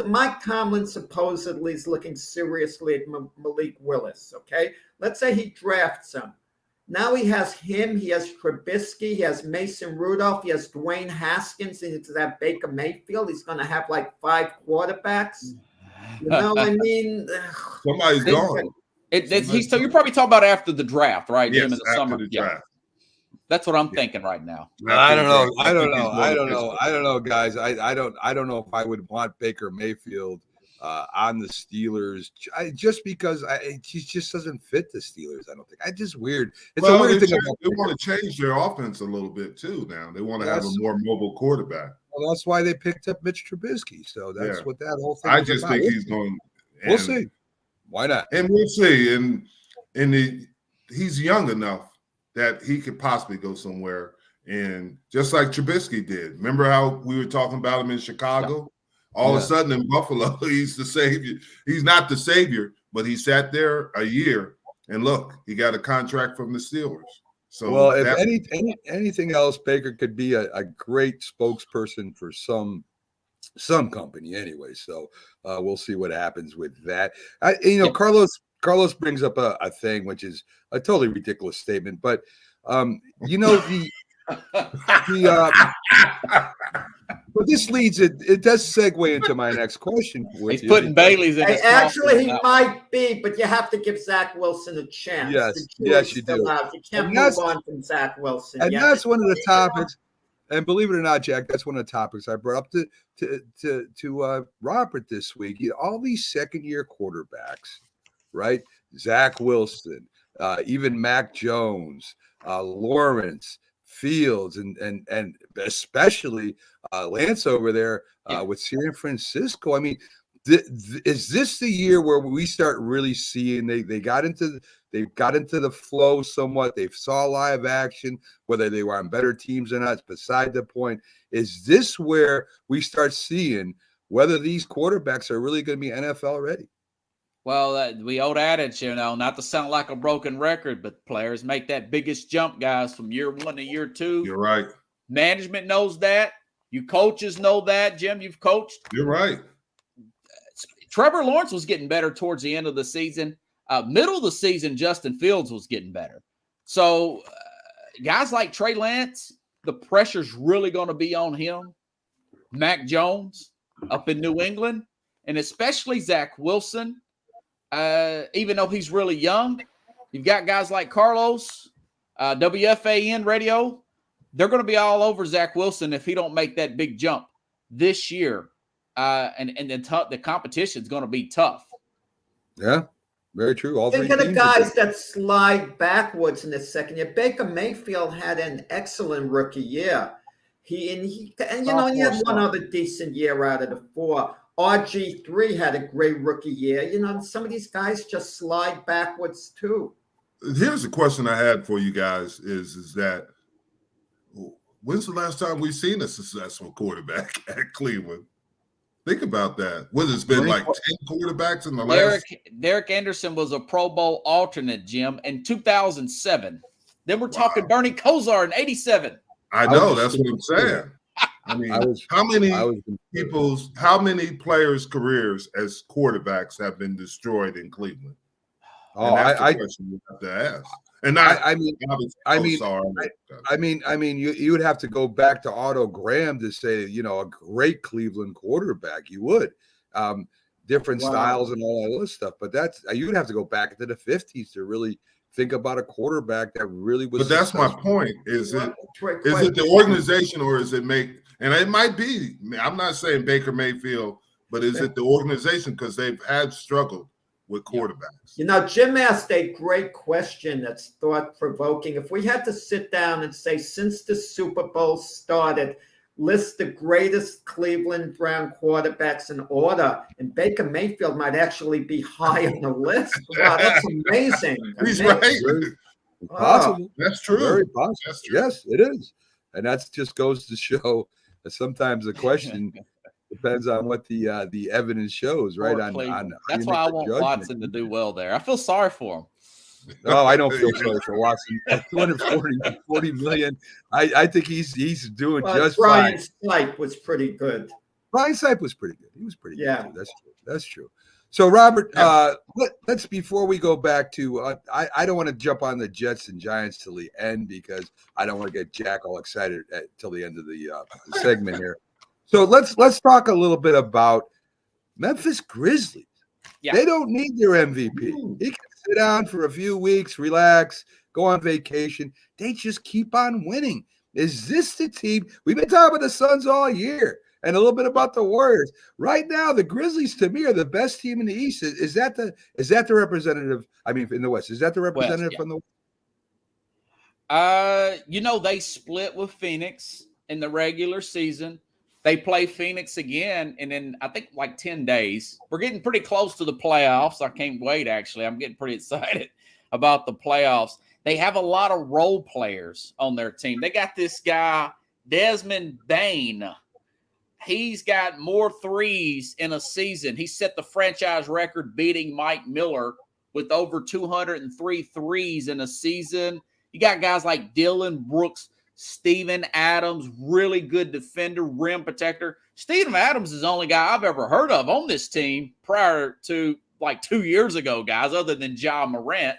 Mike Tomlin supposedly is looking seriously at Malik Willis. Okay, let's say he drafts him. Now he has him. He has Trubisky. He has Mason Rudolph. He has Dwayne Haskins. And it's that Baker Mayfield. He's going to have like 5 quarterbacks. You know, I mean, somebody's gone. So you're probably talking about after the draft, right? Yes, Jim, in the after summer. the draft. That's what I'm thinking right now. I don't know, guys. I don't know if I would want Baker Mayfield on the Steelers, just because he just doesn't fit the Steelers. I don't think. Just weird. It's a weird thing. They want to change their offense a little bit too. Now they want to have a more mobile quarterback. Well, that's why they picked up Mitch Trubisky. So that's what that whole thing. I just think he's going. We'll see. Why not? And we'll see. And he's young enough that he could possibly go somewhere. And just like Trubisky did. Remember how we were talking about him in Chicago? All of a sudden in Buffalo, he's the savior. He's not the savior, but he sat there a year and look, he got a contract from the Steelers. So, well, if anything else, Baker could be a great spokesperson for some company anyway. So we'll see what happens with that. Carlos brings up a thing which is a totally ridiculous statement, but but this leads it does segue into my next question. He's putting Bailey's in. Actually, he might be, but you have to give Zach Wilson a chance. Yes, you do. You can't move on from Zach Wilson. And that's one of the topics. And believe it or not, Jack, that's one of the topics I brought up to Robert this week. All these second-year quarterbacks, right? Zach Wilson, even Mac Jones, Lawrence, Fields, and especially Lance over there with San Francisco. I mean, is this the year where we start really seeing they got into the flow somewhat? They saw live action, whether they were on better teams or not, it's beside the point. Is this where we start seeing whether these quarterbacks are really going to be NFL ready? Well, we old adage, not to sound like a broken record, but players make that biggest jump, guys, from year 1 to year 2. You're right. Management knows that. You coaches know that. Jim, you've coached. You're right. Trevor Lawrence was getting better towards the end of the season. Middle of the season, Justin Fields was getting better. So guys like Trey Lance, the pressure's really going to be on him. Mac Jones up in New England, and especially Zach Wilson. Even though he's really young, you've got guys like Carlos, WFAN radio. They're going to be all over Zach Wilson if he don't make that big jump this year. And the competition is going to be tough. Yeah, very true. Think of the guys that slide backwards in the second year. Baker Mayfield had an excellent rookie year. He had one other decent year out of the 4. RG3 had a great rookie year. Some of these guys just slide backwards too. Here's a question I had for you guys is that when's the last time we've seen a successful quarterback at Cleveland? Think about that. What has been like 10 quarterbacks in the last? Derek Anderson was a Pro Bowl alternate, Jim, in 2007. Then we're talking Bernie Kosar in '87. I was know. just That's what I'm thinking saying. I mean, I was how many I was how many players' careers as quarterbacks have been destroyed in Cleveland? Oh, And that's the I question you have to ask. And not, I mean, obviously, I mean, Kosar. I mean, you would have to go back to Otto Graham to say, you know, a great Cleveland quarterback. You would, different Wow. styles and all that other stuff. But that's you would have to go back into the '50s to really think about a quarterback that really was. But that's my successful. point. Is it Great is it the question. organization or is it make? And it might be. I'm not saying Baker Mayfield, but is it the organization because they've had struggled with quarterbacks? You know, Jim asked a great question that's thought-provoking. If we had to sit down and say, since the Super Bowl started, list the greatest Cleveland Brown quarterbacks in order, and Baker Mayfield might actually be high on the list. Wow, that's amazing. He's Amazing. right. Very Oh, possible. That's true. Very possible. That's true. Yes, it is, and that just goes to show that sometimes the question depends on what the evidence shows, right? Poor On Cleveland. how That's you why I make the want judgment. Watson to do well there. I feel sorry for him. Oh, I don't feel sorry for Watson. At 240 million, I think he's doing just Brian fine. Snipe was pretty good. Brian Sipe was pretty good. He was pretty Yeah. good too. That's true. That's true. So Robert, let's before we go back to I don't want to jump on the Jets and Giants till the end because I don't want to get Jack all excited till the end of the segment here. So let's talk a little bit about Memphis Grizzlies. Yeah. They don't need their MVP. He can sit down for a few weeks, relax, go on vacation. They just keep on winning. Is this the team? We've been talking about the Suns all year and a little bit about the Warriors. Right now, the Grizzlies to me are the best team in the East. Is that the representative? I mean, in the West, is that the representative yeah. from the? You know, they split with Phoenix in the regular season. They play Phoenix again, and in I think like 10 days. We're getting pretty close to the playoffs. I can't wait, actually. I'm getting pretty excited about the playoffs. They have a lot of role players on their team. They got this guy, Desmond Bain. He's got more threes in a season. He set the franchise record beating Mike Miller with over 203 threes in a season. You got guys like Dylan Brooks, Steven Adams, really good defender, rim protector. Steven Adams is the only guy I've ever heard of on this team prior to like 2 years ago, guys, other than Ja Morant,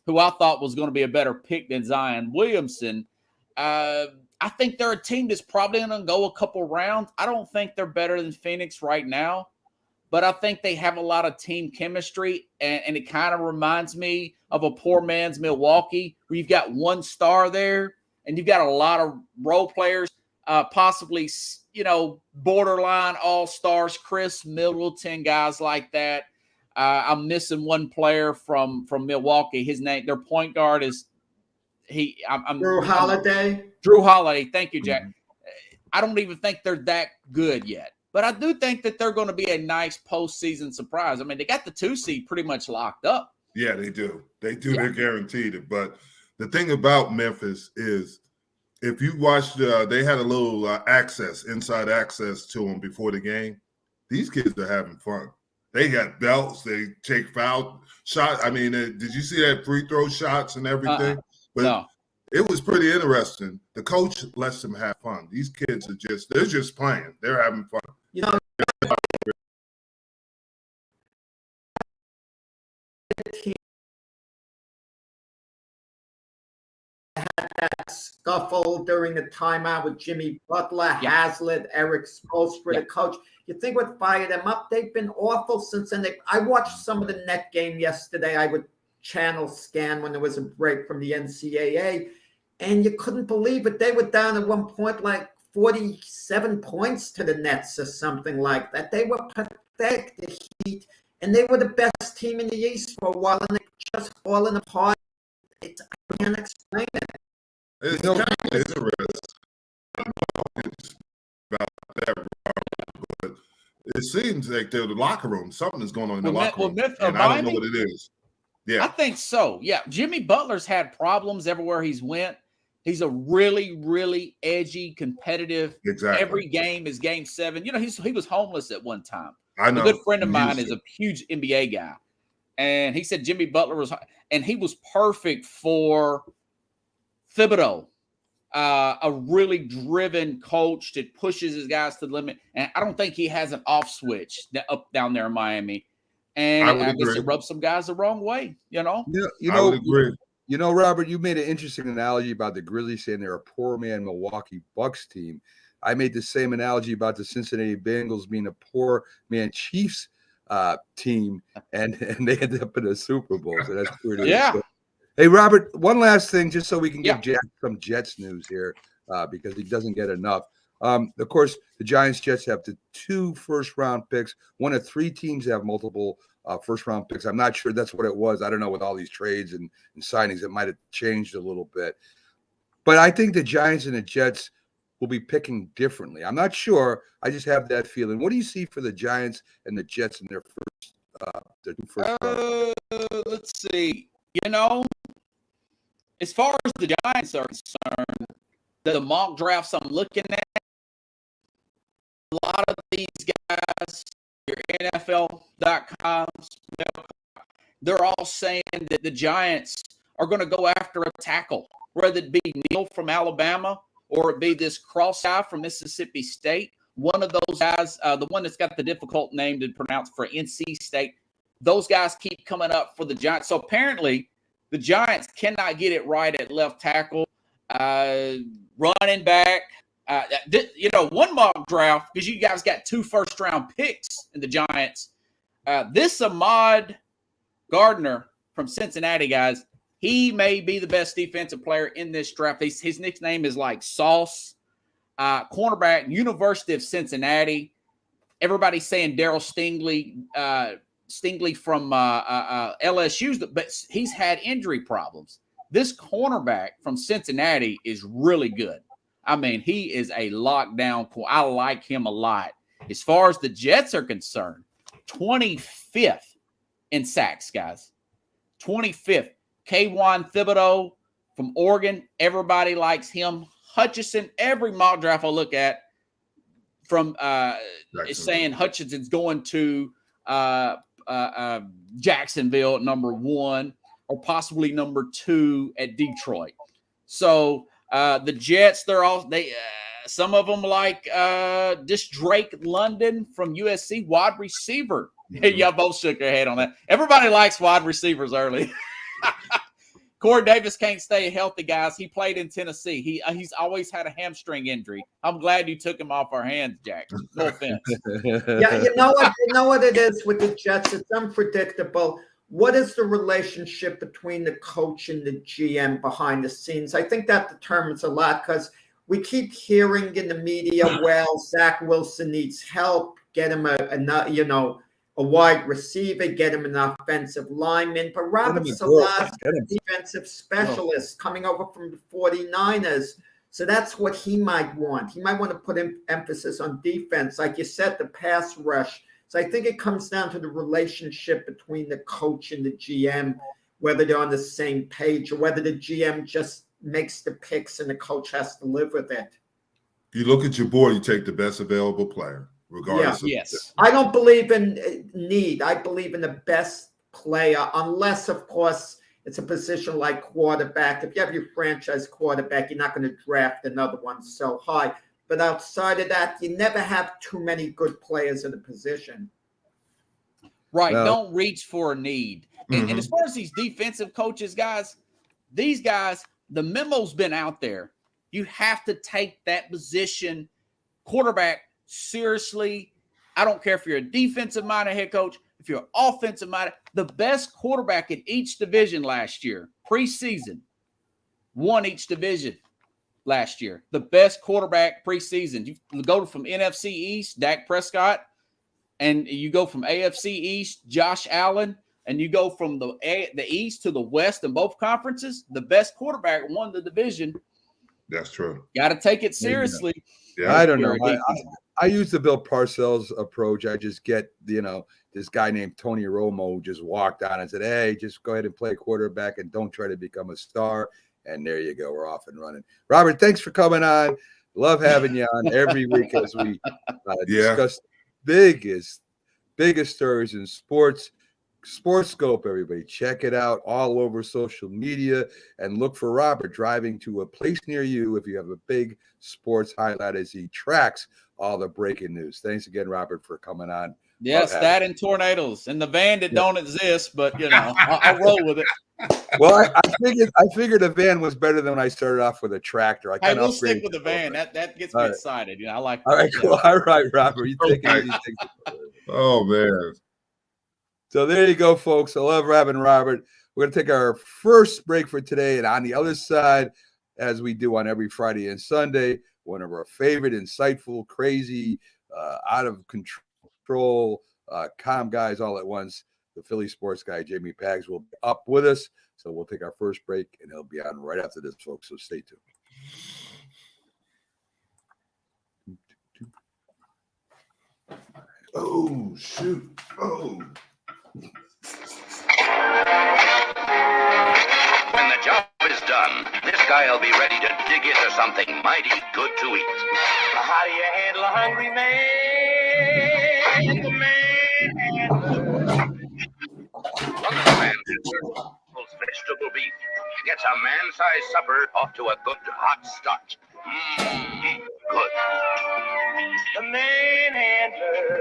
who I thought was going to be a better pick than Zion Williamson. I think they're a team that's probably going to go a couple rounds. I don't think they're better than Phoenix right now, but I think they have a lot of team chemistry, and it kind of reminds me of a poor man's Milwaukee, where you've got one star there, and you've got a lot of role players, possibly, you know, borderline all-stars, Chris Middleton, guys like that. I'm missing one player from Milwaukee. His name, their point guard is Drew Holiday. Drew Holiday. Thank you, Jack. I don't even think they're that good yet, but I do think that they're going to be a nice postseason surprise. I mean, they got the 2 seed pretty much locked up. Yeah, they do. They do. Yeah. They're guaranteed it. But the thing about Memphis is, if you watched, they had a little inside access to them before the game. These kids are having fun. They got belts. They take foul shots. I mean, did you see that free throw shots and everything? But No. it was pretty interesting. The coach lets them have fun. These kids they're just playing. They're having fun. You know, that scuffle during the timeout with Jimmy Butler, Yeah. Hazlitt, Eric Spoelstra, Yeah. the coach. You think would fire them up? They've been awful since then. I watched some of the net game yesterday. I would channel scan when there was a break from the NCAA, and you couldn't believe it. They were down at one point like 47 points to the Nets or something like that. They were pathetic, the Heat, and they were the best team in the East for a while, and they're just falling apart. I can't explain it. It's You know, kind of interesting about that, but it seems like they're the locker room. Something is going on in the locker room, and I don't know what it is. I Yeah, think so. Yeah. Jimmy Butler's had problems everywhere he's went. He's a really, really edgy, competitive. exactly. Every game is game 7. You know, he was homeless at one time. I A know. good friend of He mine used is a huge NBA guy. And he said Jimmy Butler and he was perfect for Thibodeau, a really driven coach that pushes his guys to the limit. And I don't think he has an off switch up down there in Miami. And I guess agree. it rubs some guys the wrong way, you know? I would agree. You know, Robert, you made an interesting analogy about the Grizzlies saying they're a poor man Milwaukee Bucks team. I made the same analogy about the Cincinnati Bengals being a poor man Chiefs team, and they ended up in the Super Bowl. So that's pretty. Yeah. Hey, Robert, one last thing, just so we can give Yeah. Jack some Jets news here, because he doesn't get enough. Of course, the Giants-Jets have the 2 first-round picks. One of 3 teams have multiple first-round picks. I'm not sure that's what it was. I don't know, with all these trades and signings, it might have changed a little bit. But I think the Giants and the Jets will be picking differently. I'm not sure. I just have that feeling. What do you see for the Giants and the Jets in their their 2 first round? Let's see. You know, as far as the Giants are concerned, the mock drafts I'm looking at, a lot of these guys, your NFL.coms, they're all saying that the Giants are going to go after a tackle, whether it be Neal from Alabama or it be this cross guy from Mississippi State. One of those guys, the one that's got the difficult name to pronounce for NC State, those guys keep coming up for the Giants. So apparently the Giants cannot get it right at left tackle, running back. One mock draft, because you guys got 2 first-round picks in the Giants. This Ahmad Gardner from Cincinnati, guys, he may be the best defensive player in this draft. His nickname is like Sauce. Cornerback, University of Cincinnati. Everybody's saying Darryl Stingley from LSU, but he's had injury problems. This cornerback from Cincinnati is really good. I mean, he is a lockdown. I like him a lot. As far as the Jets are concerned, 25th in sacks, guys. 25th. Kayvon Thibodeau from Oregon. Everybody likes him. Hutchinson, every mock draft I look at from is saying Hutchinson's going to Jacksonville at number 1 or possibly number 2 at Detroit. So the Jets, some of them like this Drake London from USC, wide receiver. Mm-hmm. Y'all both shook your head on that. Everybody likes wide receivers early. Corey Davis can't stay healthy, guys. He played in Tennessee. He's always had a hamstring injury. I'm glad you took him off our hands, Jack. No offense. Yeah, you know what it is with the Jets? It's unpredictable. What is the relationship between the coach and the GM behind the scenes? I think that determines a lot, because we keep hearing in the media, well, Zach Wilson needs help. Get him a wide receiver, get him an offensive lineman. But Robert Saleh's defensive specialist coming over from the 49ers. So that's what he might want. He might want to put emphasis on defense. Like you said, the pass rush. So I think it comes down to the relationship between the coach and the GM, whether they're on the same page or whether the GM just makes the picks and the coach has to live with it. You look at your board, you take the best available player, regardless of I don't believe in need. I believe in the best player, unless, of course, it's a position like quarterback. If you have your franchise quarterback, you're not going to draft another one so high. But outside of that, you never have too many good players in the position. Right. Don't reach for a need. And as far as these defensive coaches, guys, these guys, the memo's been out there. You have to take that position, quarterback, seriously. I don't care if you're a defensive-minded head coach, if you're offensive-minded. The best quarterback in each division last year, preseason, won each division last year. The best quarterback preseason. You go from NFC East, Dak Prescott, and you go from AFC East, Josh Allen, and you go from the East to the West in both conferences. The best quarterback won the division. That's true. Got to take it seriously. Yeah. I don't know. I use the Bill Parcells approach. I just get, this guy named Tony Romo who just walked on and said, hey, just go ahead and play quarterback and don't try to become a star. And there you go. We're off and running. Robert, thanks for coming on. Love having you on every week as we discuss biggest stories in sports. Sports Scope, everybody. Check it out all over social media and look for Robert driving to a place near you if you have a big sports highlight as he tracks all the breaking news. Thanks again, Robert, for coming on. Yes, Love that having and tornadoes and the van that Yeah. don't exist, but I'll roll with it. Well, I figured a van was better than when I started off with a tractor. I Hey, kind of we'll stick with the van. That gets me All right. excited. I like. All right, cool. All right, Robert, you take it Okay. easy. Oh man. So there you go, folks. I love having Robert. We're going to take our first break for today. And on the other side, as we do on every Friday and Sunday, one of our favorite, insightful, crazy, out of control, calm guys all at once, the Philly sports guy, Jamie Pags, will be up with us. So we'll take our first break, and he'll be on right after this, folks. So stay tuned. Oh shoot. Oh. When the job is done, this guy'll be ready to dig into something mighty good to eat. How do you handle a hungry man? The man. One man vegetable beef gets a man-sized supper off to a good hot start. Good. The manhandler.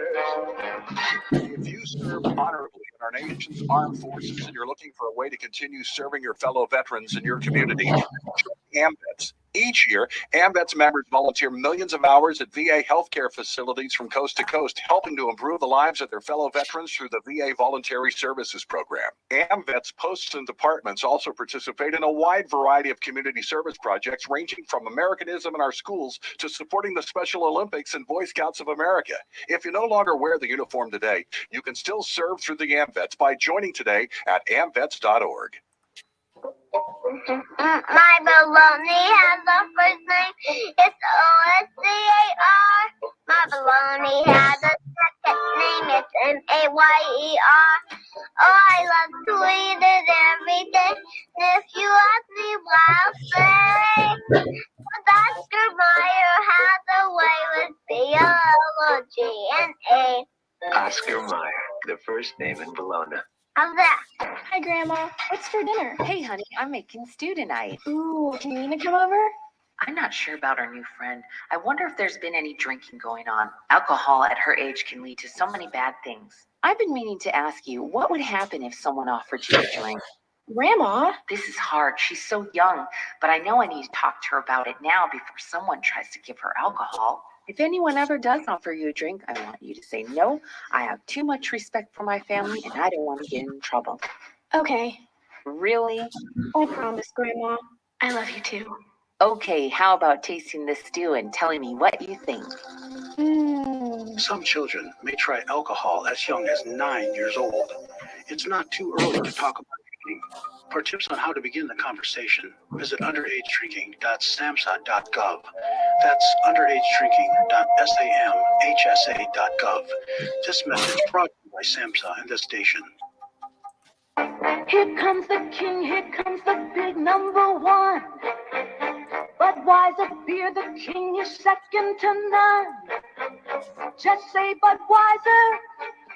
If you served honorably in our nation's armed forces and you're looking for a way to continue serving your fellow veterans in your community, AMVETS. Each year, AMVETS members volunteer millions of hours at VA healthcare facilities from coast to coast, helping to improve the lives of their fellow veterans through the VA Voluntary Services Program. AMVETS posts and departments also participate in a wide variety of community service projects, ranging from Americanism in our schools to supporting the Special Olympics and Boy Scouts of America. If you no longer wear the uniform today, you can still serve through the AMVETS by joining today at amvets.org. My baloney has a first name. It's O-S-C-A-R. My baloney has a second name. It's M-A-Y-E-R. Oh, I love to eat it every day. And if you ask me why, I'll say Oscar Mayer has a way with B-O-L-O-G-N-A. Oscar Mayer, the first name in Bologna. How's that? Hi, Grandma. What's for dinner? Hey, honey, I'm making stew tonight. Ooh, can Nina come over? I'm not sure about our new friend. I wonder if there's been any drinking going on. Alcohol at her age can lead to so many bad things. I've been meaning to ask you, what would happen if someone offered you a drink? Grandma? This is hard. She's so young, but I know I need to talk to her about it now before someone tries to give her alcohol. If anyone ever does offer you a drink, I want you to say no. I have too much respect for my family, and I don't want to get in trouble. Okay. Really? I promise, Grandma. I love you too. Okay, how about tasting this stew and telling me what you think? Some children may try alcohol as young as 9 years old. It's not too early to talk about drinking. For tips on how to begin the conversation, visit underagedrinking.samhsa.gov. That's underagedrinking.samhsa.gov. This message brought to you by SAMHSA and this station. Here comes the king, here comes the big number one. Budweiser beer, the king is second to none. Just say Budweiser,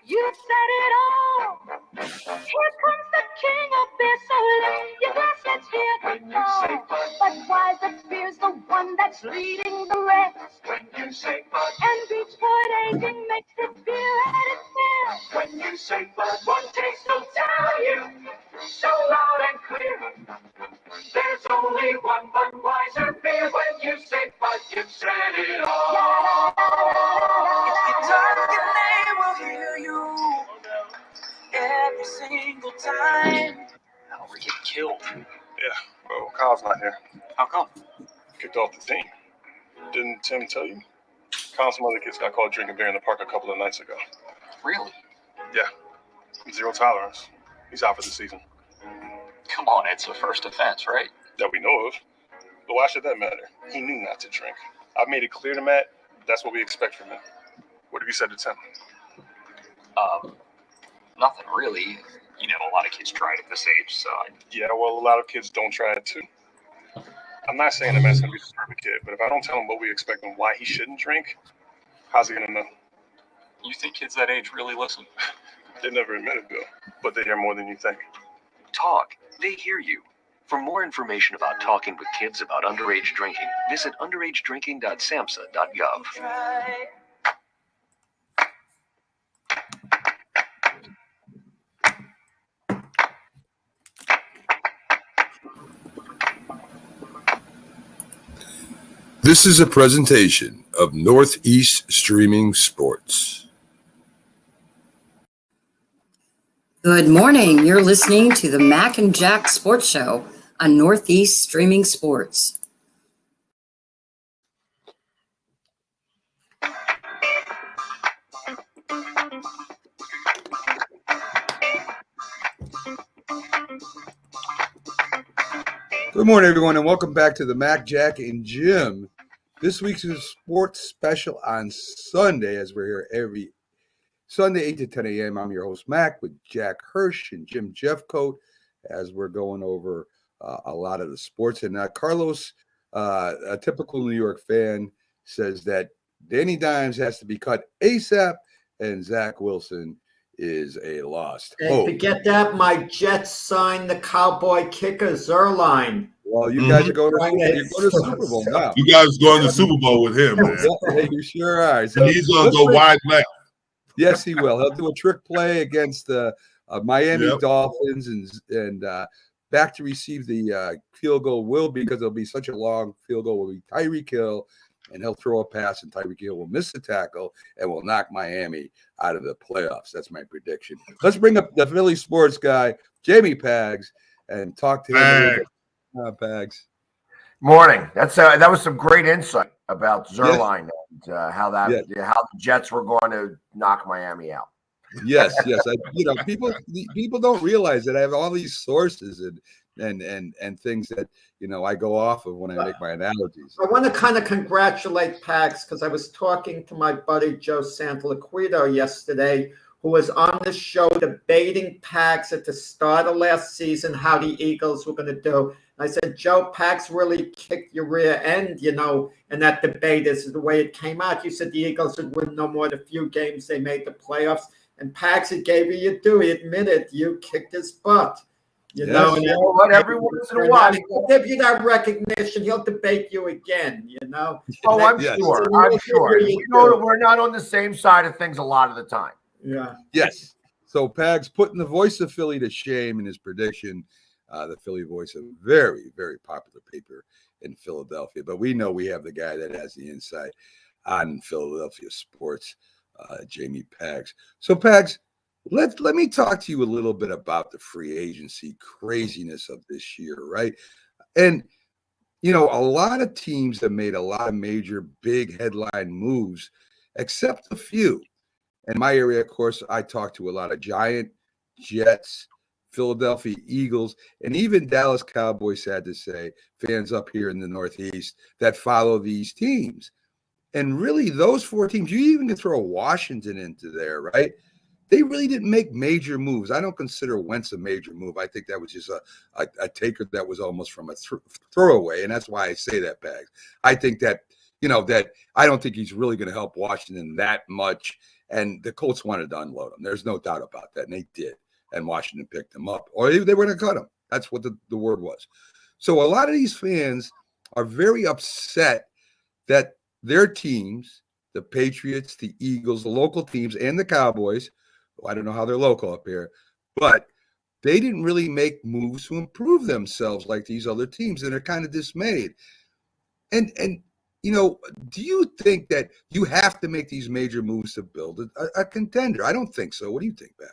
you said it all. Here comes the king of beer, so lift your glass, let's hear the call. Budweiser beer's the one that's leading the rest. When you say Bud, and Beachwood aging makes it beer at its best. When you say Bud, one taste will tell you so loud and clear. There's only one Budweiser beer. When you say Bud, you've said it all. If you talk your name, we'll hear you every single time. Now we get killed. Yeah, well, Kyle's not here. How come? Kicked off the team. Didn't Tim tell you? Kyle, some other kids got caught drinking beer in the park a couple of nights ago. Really? Yeah. Zero tolerance. He's out for the season. Come on, it's a first offense, right? That we know of. But why should that matter? He knew not to drink. I've made it clear to Matt, that's what we expect from him. What have you said to Tim? Nothing really. You know, a lot of kids try it at this age, so Yeah, well, a lot of kids don't try it too. I'm not saying that Matt's going to be the perfect kid, but if I don't tell him what we expect and why he shouldn't drink, how's he going to know? You think kids that age really listen? They never admitted, Bill, but they hear more than you think. Talk. They hear you. For more information about talking with kids about underage drinking, visit underagedrinking.samhsa.gov. This is a presentation of Northeast Streaming Sports. Good morning. You're listening to the Mac and Jack Sports Show on Northeast Streaming Sports. Good morning, everyone, and welcome back to the Mac, Jack, and Jim. This week's is a sports special on Sunday, as we're here every Sunday, 8 to 10 a.m. I'm your host, Mac, with Jack Hirsch and Jim Jeffcoat, as we're going over a lot of the sports. And Carlos, a typical New York fan, says that Danny Dimes has to be cut ASAP, and Zach Wilson is a lost hope. And forget that, my Jets signed the Cowboy kicker, Zerline. Well, you guys are going to the Super Bowl now. You guys going to the Super Bowl with him, man. Yeah, you sure are. So and he's going to go wide left. Yes, he will. He'll do a trick play against the Miami Dolphins, and back to receive the field goal will be, because it'll be such a long field goal, will be Tyreek Hill, and he'll throw a pass, and Tyreek Hill will miss the tackle and will knock Miami out of the playoffs. That's my prediction. Let's bring up the Philly sports guy, Jamie Pags, and talk to him a little bit. Pags. Morning. That was some great insight about Zerline and how the Jets were going to knock Miami out. Yes. People don't realize that I have all these sources and things that I go off of when I make my analogies. I want to kind of congratulate Pags, because I was talking to my buddy Joe Santoliquido yesterday, who was on the show debating Pags at the start of last season how the Eagles were going to do. I said, Joe, Pags really kicked your rear end, and that debate is the way it came out. You said the Eagles would win no more than a few games. They made the playoffs. And Pags, he gave you your due. He admitted you kicked his butt. You know what? Every once in a while, he'll give you that recognition. He'll debate you again, Oh, I'm sure. I'm sure. We're not on the same side of things a lot of the time. Yeah. Yes. So Pags putting the voice of Philly to shame in his prediction. The Philly Voice, a very, very popular paper in Philadelphia. But we know we have the guy that has the insight on Philadelphia sports, Jamie Pags. So Pags, let me talk to you a little bit about the free agency craziness of this year, right? And, a lot of teams have made a lot of major big headline moves, except a few. In my area, of course, I talk to a lot of Giant, Jets, Philadelphia Eagles, and even Dallas Cowboys, sad to say, fans up here in the Northeast that follow these teams. And really, those four teams, you even can throw Washington into there, right? They really didn't make major moves. I don't consider Wentz a major move. I think that was just a taker that was almost from a throwaway, and that's why I say that, Pags. I think that, that I don't think he's really going to help Washington that much, and the Colts wanted to unload him. There's no doubt about that, and they did. And Washington picked him up, or they were going to cut him. That's what the word was. So a lot of these fans are very upset that their teams, the Patriots, the Eagles, the local teams, and the Cowboys, I don't know how they're local up here, but they didn't really make moves to improve themselves like these other teams, and they're kind of dismayed. And do you think that you have to make these major moves to build a contender? I don't think so. What do you think, Pags?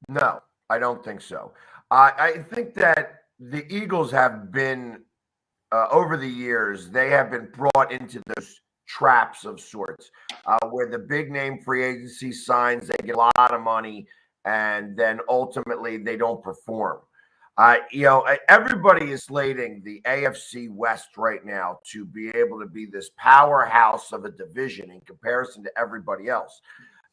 No, I don't think so. I think that the Eagles have been, over the years, they have been brought into those traps of sorts where the big name free agency signs, they get a lot of money, and then ultimately they don't perform. Everybody is slating the AFC West right now to be able to be this powerhouse of a division in comparison to everybody else.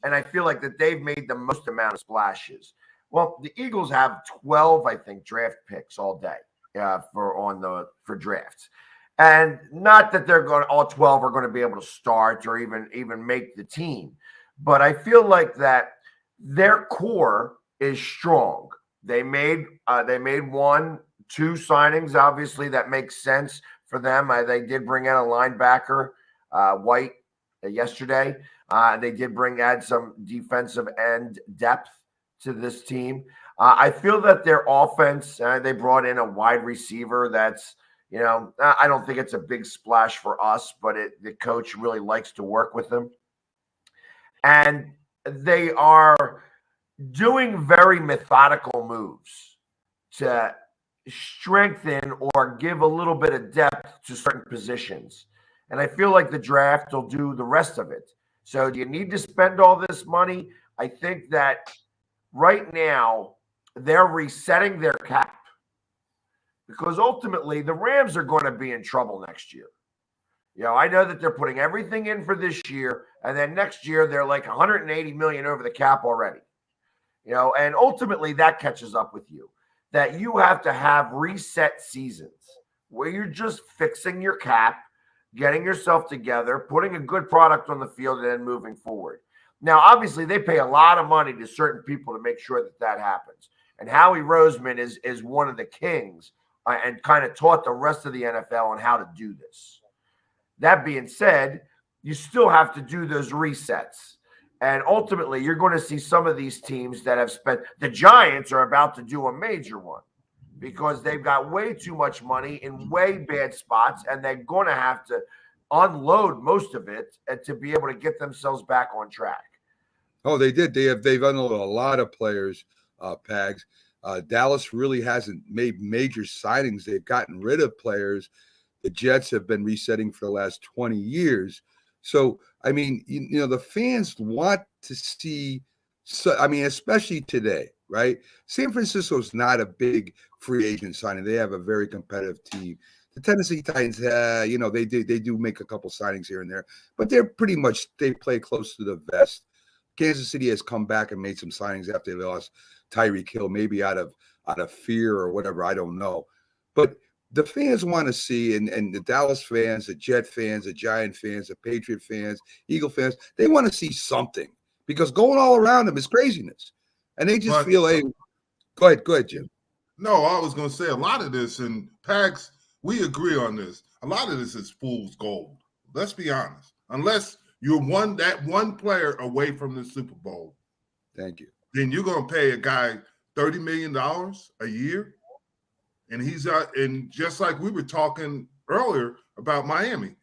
And I feel like that they've made the most amount of splashes. Well, the Eagles have 12, I think, draft picks all day for drafts. And not that all 12 are going to be able to start or even make the team. But I feel like that their core is strong. They made 1-2 signings, obviously that makes sense for them. They did bring in a linebacker, White, yesterday. They did add some defensive end depth to this team. I feel that their offense, they brought in a wide receiver that's, I don't think it's a big splash for us, but the coach really likes to work with them. And they are doing very methodical moves to strengthen or give a little bit of depth to certain positions. And I feel like the draft will do the rest of it. So do you need to spend all this money? I think that right now they're resetting their cap because ultimately the Rams are going to be in trouble next year. I know that they're putting everything in for this year, and then next year they're like 180 million over the cap already. And ultimately that catches up with you, that you have to have reset seasons where you're just fixing your cap, getting yourself together, putting a good product on the field, and then moving forward. Now, obviously, they pay a lot of money to certain people to make sure that happens. And Howie Roseman is one of the kings and kind of taught the rest of the NFL on how to do this. That being said, you still have to do those resets. And ultimately, you're going to see some of these teams that have spent – the Giants are about to do a major one because they've got way too much money in way bad spots, and they're going to have to unload most of it to be able to get themselves back on track. Oh, they did. They've unloaded a lot of players, Pags. Dallas really hasn't made major signings. They've gotten rid of players. The Jets have been resetting for the last 20 years. So, I mean, the fans want to see, especially today, right? San Francisco's not a big free agent signing. They have a very competitive team. The Tennessee Titans, they do make a couple signings here and there, but they're pretty much, they play close to the vest. Kansas City has come back and made some signings after they lost Tyreek Hill, maybe out of fear or whatever, I don't know. But the fans want to see, and the Dallas fans, the Jet fans, the Giant fans, the Patriot fans, Eagle fans, they want to see something because going all around them is craziness. And they just feel, hey, go ahead, Jim. No, I was going to say a lot of this, and Pags, we agree on this. A lot of this is fool's gold. Let's be honest. Unless you're that one player away from the Super Bowl. Thank you. Then you're going to pay a guy $30 million a year. And he's out, and just like we were talking earlier about Miami,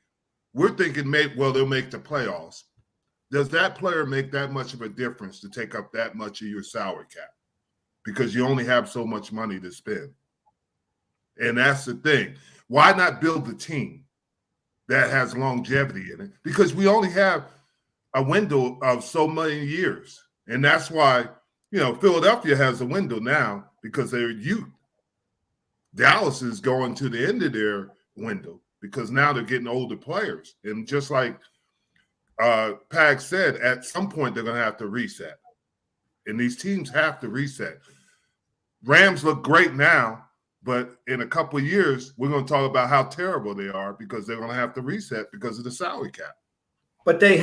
we're thinking they'll make the playoffs. Does that player make that much of a difference to take up that much of your salary cap? Because you only have so much money to spend. And that's the thing. Why not build a team that has longevity in it? Because we only have a window of so many years. And that's why, Philadelphia has a window now because they're youth. Dallas is going to the end of their window because now they're getting older players. And just like Pag said, at some point they're going to have to reset. And these teams have to reset. Rams look great now, but in a couple of years, we're going to talk about how terrible they are because they're going to have to reset because of the salary cap. But they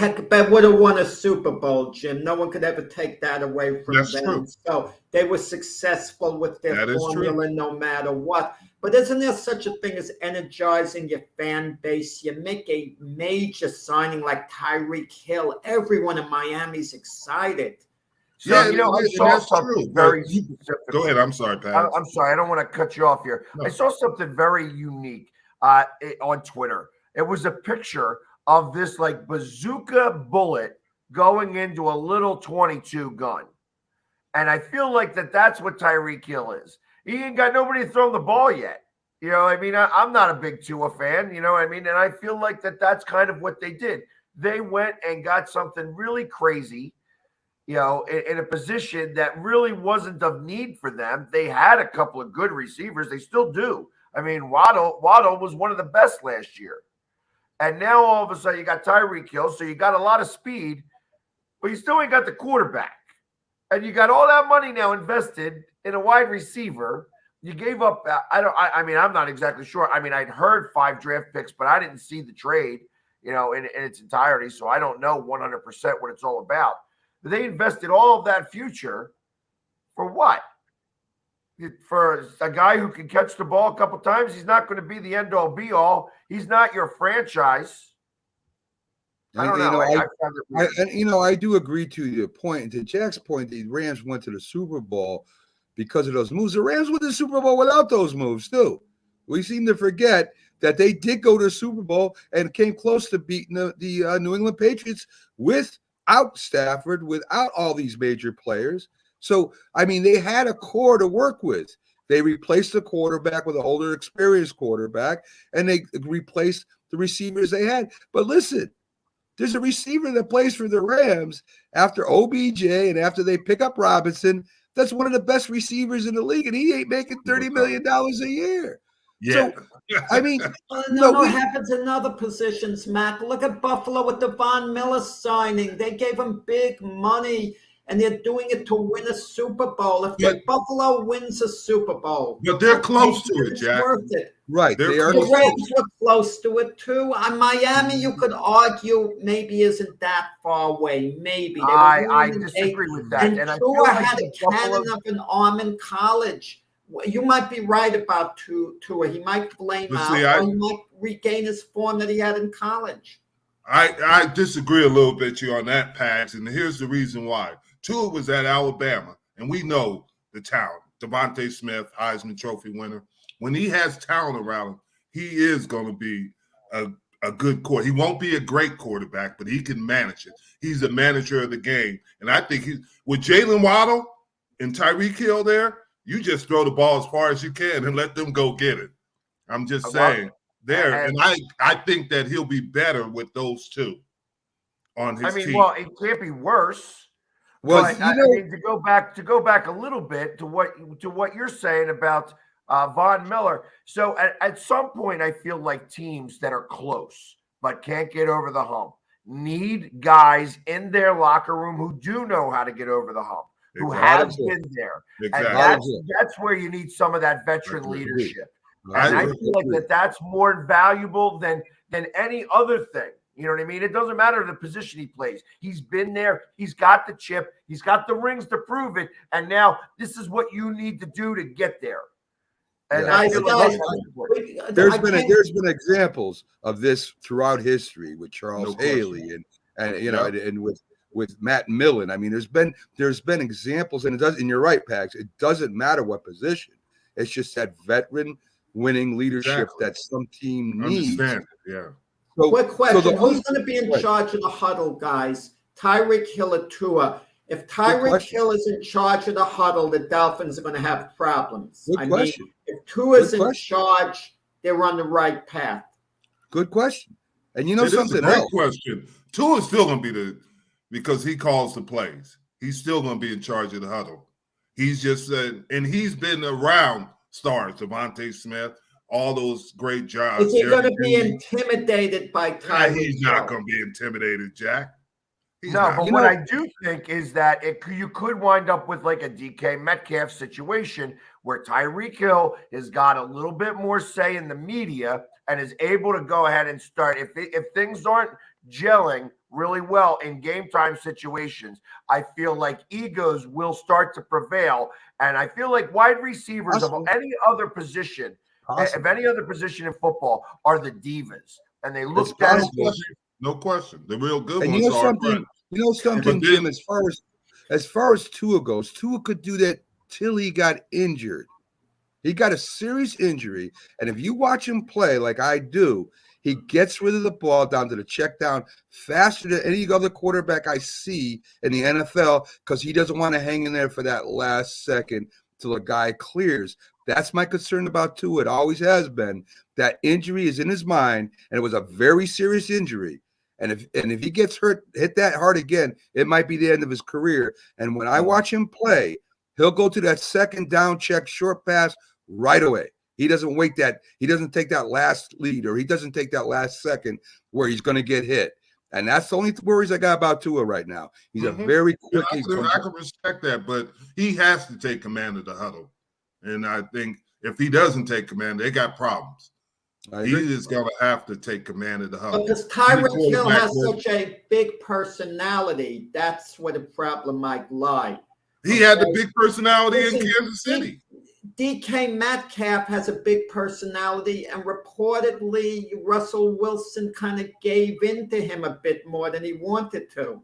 would have won a Super Bowl, Jim. No one could ever take that away from That's them. true. So they were successful with their formula no matter what. But isn't there such a thing as energizing your fan base? You make a major signing like Tyreek Hill. Everyone in Miami's excited. So, I saw something very specific. Go ahead. I'm sorry, Pat. I'm sorry. I don't want to cut you off here. No. I saw something very unique on Twitter. It was a picture of this like bazooka bullet going into a little 22 gun. And I feel like that's what Tyreek Hill is. He ain't got nobody to throw the ball yet. I'm not a big Tua fan, And I feel like that's kind of what they did. They went and got something really crazy, in a position that really wasn't of need for them. They had a couple of good receivers. They still do. Waddle was one of the best last year. And now all of a sudden you got Tyreek Hill, so you got a lot of speed, but you still ain't got the quarterback. And you got all that money now invested in a wide receiver. You gave up. I'm not exactly sure. I'd heard 5 draft picks, but I didn't see the trade, in its entirety. So I don't know 100% what it's all about. They invested all of that future for what? For a guy who can catch the ball a couple times. He's not going to be the end all be all. He's not your franchise. I don't know. I do agree to your point. And to Jack's point, the Rams went to the Super Bowl because of those moves. The Rams went to the Super Bowl without those moves, too. We seem to forget that they did go to the Super Bowl and came close to beating the New England Patriots without Stafford, without all these major players. So, I mean, they had a core to work with. They replaced the quarterback with an older, experienced quarterback, and they replaced the receivers they had. But listen, there's a receiver that plays for the Rams after OBJ and after they pick up Robinson. That's one of the best receivers in the league, and he ain't making $30 million a year. Yeah. So, I mean, no, it happens in other positions, Matt. Look at Buffalo with the Von Miller signing. They gave him big money, and they're doing it to win a Super Bowl. If Buffalo wins a Super Bowl, but they're close to it, Jack. Worth it. Right. The Rams were close to it too. Miami, you could argue, maybe isn't that far away. Maybe. I disagree with that. And Tua had a cannon of an arm in college. You might be right about Tua. He might flame out, or he might regain his form that he had in college. I disagree a little bit on that, Pax, and here's the reason why. Tua was at Alabama, and we know the talent. Devontae Smith, Heisman Trophy winner. When he has talent around him, he is going to be a good quarterback. He won't be a great quarterback, but he can manage it. He's a manager of the game. And I think with Jalen Waddle and Tyreek Hill there, you just throw the ball as far as you can and let them go get it. I'm just saying there. And I think that he'll be better with those two on his team. Well, it can't be worse. Well, but, to go back a little bit to what you're saying about Von Miller. So at some point, I feel like teams that are close but can't get over the hump need guys in their locker room who do know how to get over the hump, who have been there. Exactly. And that's where you need some of that veteran leadership. And I feel like that's more valuable than any other thing. You know what I mean? It doesn't matter the position he plays. He's been there. He's got the chip. He's got the rings to prove it. And now this is what you need to do to get there. And there's been examples of this throughout history with Charles Haley and with Matt Millen. I mean, there's been examples, and you're right, Pax. It doesn't matter what position. It's just that veteran winning leadership that some team needs. Yeah. So, quick question: who's going to be in charge of the huddle, guys? Tyreek Hill or Tua? If Tyreek Hill is in charge of the huddle, the Dolphins are going to have problems. Mean, if Tua's in charge, they're on the right path. Good question. And you know something else? Great question. Tua's still going to be because he calls the plays. He's still going to be in charge of the huddle. He's just and he's been around stars, Devontae Smith, all those great jobs. Is he going to be intimidated by Tyreek? He's not going to be intimidated, Jack. What I do think is that you could wind up with like a DK Metcalf situation where Tyreek Hill has got a little bit more say in the media and is able to go ahead and start. If things aren't gelling really well in game time situations, I feel like egos will start to prevail. And I feel like wide receivers of any other position, of any other position in football, are the divas. And they look at it. No question. The real good and ones are. You know something, Jim, as far as Tua goes, Tua could do that till he got injured. He got a serious injury. And if you watch him play like I do, he gets rid of the ball down to the check down faster than any other quarterback I see in the NFL because he doesn't want to hang in there for that last second till a guy clears. That's my concern about Tua. It always has been. That injury is in his mind, and it was a very serious injury. And if he gets hit that hard again, it might be the end of his career. And when I watch him play, he'll go to that second down check, short pass right away. He doesn't wait he doesn't take that last lead, or he doesn't take that last second where he's going to get hit. And that's the only worries I got about Tua right now. He's a very quick. I can respect that, but he has to take command of the huddle. And I think if he doesn't take command, they got problems. He is going to have to take command of the huddle. Because Tyreek Hill quarterback has was- such a big personality. That's where the problem might lie. He had the big personality in Listen, Kansas City. DK Metcalf has a big personality, and reportedly Russell Wilson kind of gave in to him a bit more than he wanted to.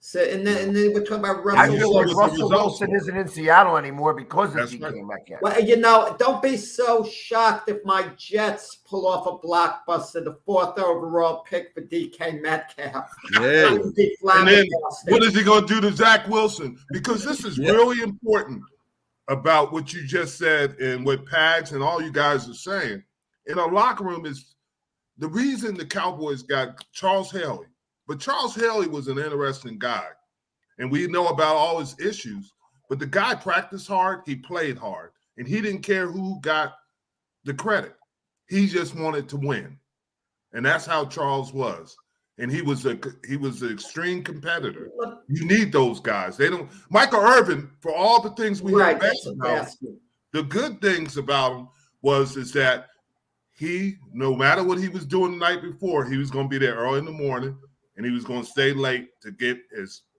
So, and then we're talking about I Russell feel like Wilson. Russell Wilson isn't in Seattle anymore because of That's DK right. Metcalf. Well, you know, don't be so shocked if my Jets pull off a blockbuster, the 4th overall pick for DK Metcalf. Yeah. I would be And then flabbergasted. what is he going to do to Zach Wilson? Because this is really important about what you just said and what Pags and all you guys are saying. In a locker room is the reason the Cowboys got Charles Haley. But Charles Haley was an interesting guy. And we know about all his issues. But the guy practiced hard. He played hard. And he didn't care who got the credit. He just wanted to win. And that's how Charles was. And he was an extreme competitor. You need those guys. They don't. Michael Irvin, for all the things we Right, heard back that's a about, basket. the good things about him is that he, no matter what he was doing the night before, he was going to be there early in the morning, and he was going to stay late to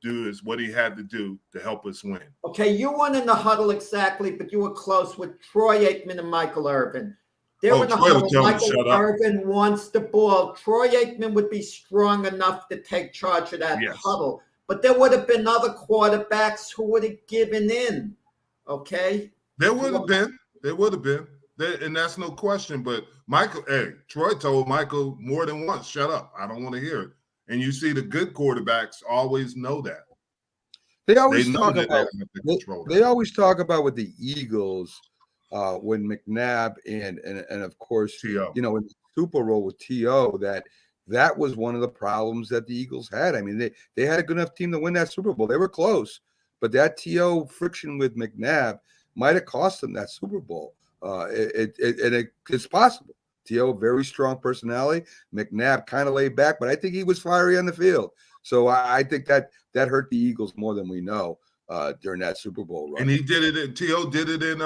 do what he had to do to help us win. Okay, you weren't in the huddle exactly, but you were close with Troy Aikman and Michael Irvin. They were in the Troy will huddle. tell him to Michael shut up. Irvin wants the ball. Troy Aikman would be strong enough to take charge of that Yes. huddle. But there would have been other quarterbacks who would have given in. Okay? There would have been. And that's no question. But Troy told Michael more than once, shut up. I don't want to hear it. And you see the good quarterbacks always know that. They always know talk that about they have to control that. they always talk about with the Eagles when McNabb and of course T.O. you know in the Super Bowl with T.O. that was one of the problems that the Eagles had. I mean they had a good enough team to win that Super Bowl. They were close, but that T.O. friction with McNabb might have cost them that Super Bowl. It's possible. T.O. very strong personality. McNabb kind of laid back, but I think he was fiery on the field. So I think that hurt the Eagles more than we know during that Super Bowl run. And he did it. T.O. did it in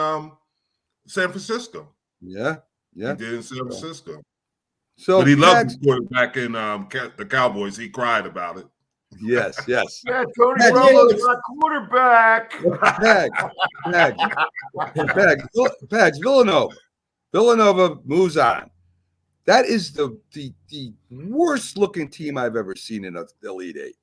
San Francisco. Yeah. He did it in San Francisco. So but he loved his quarterback in the Cowboys. He cried about it. Yes. Yeah, Tony Romo's my quarterback. Pags, Villanova moves on. That is the worst looking team I've ever seen in the Elite Eight.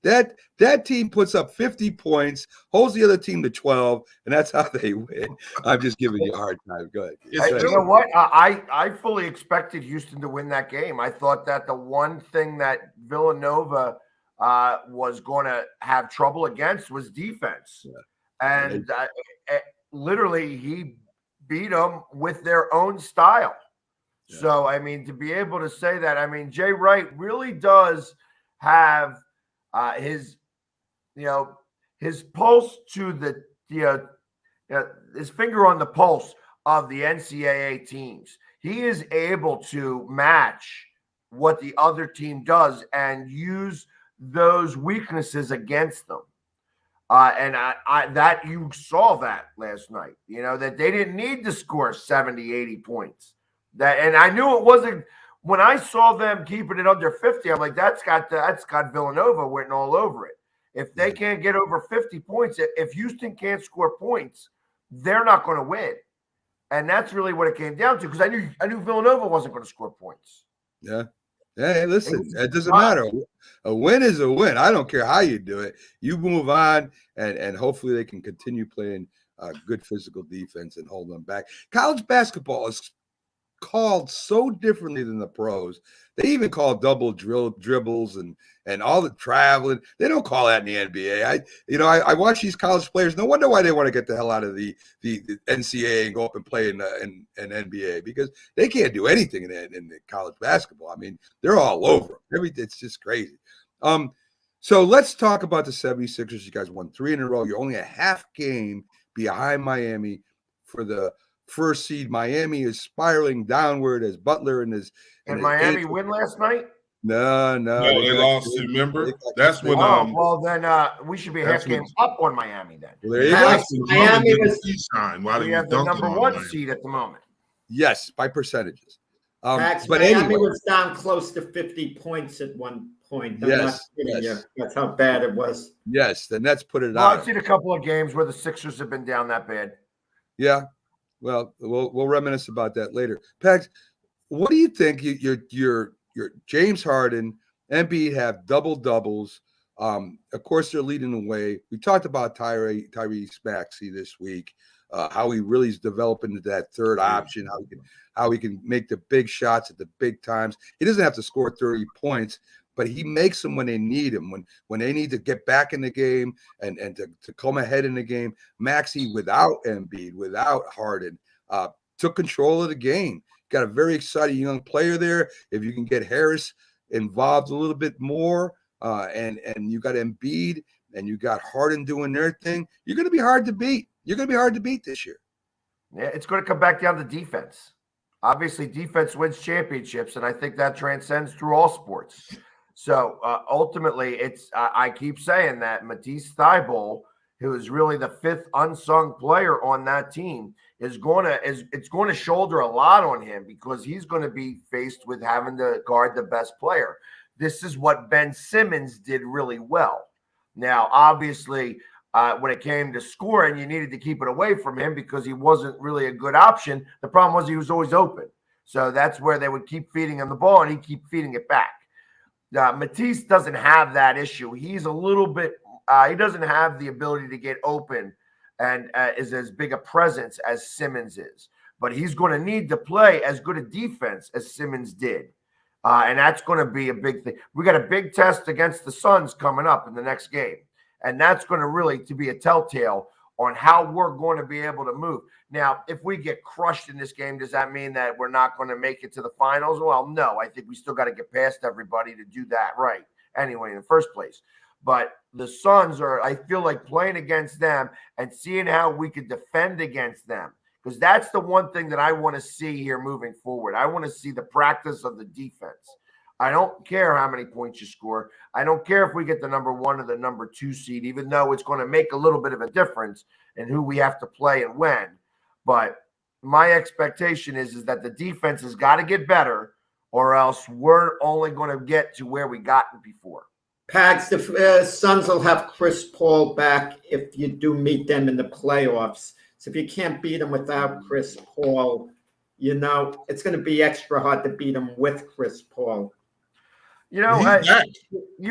That team puts up 50 points, holds the other team to 12, and that's how they win. I'm just giving you a hard time. Go ahead. You know what? I fully expected Houston to win that game. I thought that the one thing that Villanova was going to have trouble against was defense. Yeah. And literally he beat them with their own style. Yeah. So, I mean, to be able to say that, I mean, Jay Wright really does have his pulse to his finger on the pulse of the NCAA teams. He is able to match what the other team does and use those weaknesses against them. And that you saw that last night, that they didn't need to score 70, 80 points. And I knew it wasn't. When I saw them keeping it under 50, I'm like, that's got Villanova written all over it. If they can't get over 50 points, if Houston can't score points, they're not going to win. And that's really what it came down to, because I knew Villanova wasn't going to score points. Yeah. Hey, listen, it doesn't matter. A win is a win. I don't care how you do it. You move on, and hopefully they can continue playing good physical defense and hold them back. College basketball is called so differently than the pros. They even call double dribbles and all the traveling. They don't call that in the NBA. I watch these college players. No wonder why they want to get the hell out of the NCAA and go up and play in NBA, because they can't do anything in the college basketball. I mean, they're all over. It's just crazy. So let's talk about the 76ers. You guys won 3 in a row. You're only a half game behind Miami for the first seed. Miami is spiraling downward as Butler and his. Did Miami win last night? No, they lost. Remember, that's when. Well, then we should be a half game up on Miami then. Well, there you go. Miami was. We have the number 1 seed at the moment. Yes, by percentages. Max, But Miami anyway, was down close to 50 points at one point. I'm not yes, kidding you. yes, That's how bad it was. yes. The Nets put it Well, I've out. seen a couple of games where the Sixers have been down that bad. Yeah. Well, we'll reminisce about that later. Pax, what do you think? Your James Harden, Embiid have double doubles. Of course, they're leading the way. We talked about Tyrese Maxey this week, how he really is developing into that third option, how he can make the big shots at the big times. He doesn't have to score 30 points, but he makes them when they need him, when they need to get back in the game and to come ahead in the game. Maxey, without Embiid, without Harden, took control of the game. Got a very exciting young player there. If you can get Harris involved a little bit more, and you got Embiid and you got Harden doing their thing, you're going to be hard to beat. You're going to be hard to beat this year. Yeah, it's going to come back down to defense. Obviously, defense wins championships, and I think that transcends through all sports. So ultimately, it's I keep saying that Matisse Thybulle, who is really the fifth unsung player on that team, it's going to shoulder a lot on him because he's going to be faced with having to guard the best player. This is what Ben Simmons did really well. Now, obviously, when it came to scoring, you needed to keep it away from him because he wasn't really a good option. The problem was he was always open. So that's where they would keep feeding him the ball, and he'd keep feeding it back. Matisse doesn't have that issue. He's a little bit he doesn't have the ability to get open and is as big a presence as Simmons is. But he's going to need to play as good a defense as Simmons did. And that's going to be a big thing. We got a big test against the Suns coming up in the next game. And that's going to really to be a telltale on how we're going to be able to move. Now, if we get crushed in this game, does that mean that we're not going to make it to the finals? Well, no. I think we still got to get past everybody to do that right anyway in the first place. But the Suns I feel like playing against them and seeing how we could defend against them, because that's the one thing that I want to see here moving forward. I want to see the practice of the defense. I don't care how many points you score. I don't care if we get the number 1 or the number 2 seed, even though it's going to make a little bit of a difference in who we have to play and when. But my expectation is that the defense has got to get better, or else we're only going to get to where we got before. Pags, the Suns will have Chris Paul back if you do meet them in the playoffs. So if you can't beat them without Chris Paul, it's going to be extra hard to beat them with Chris Paul. You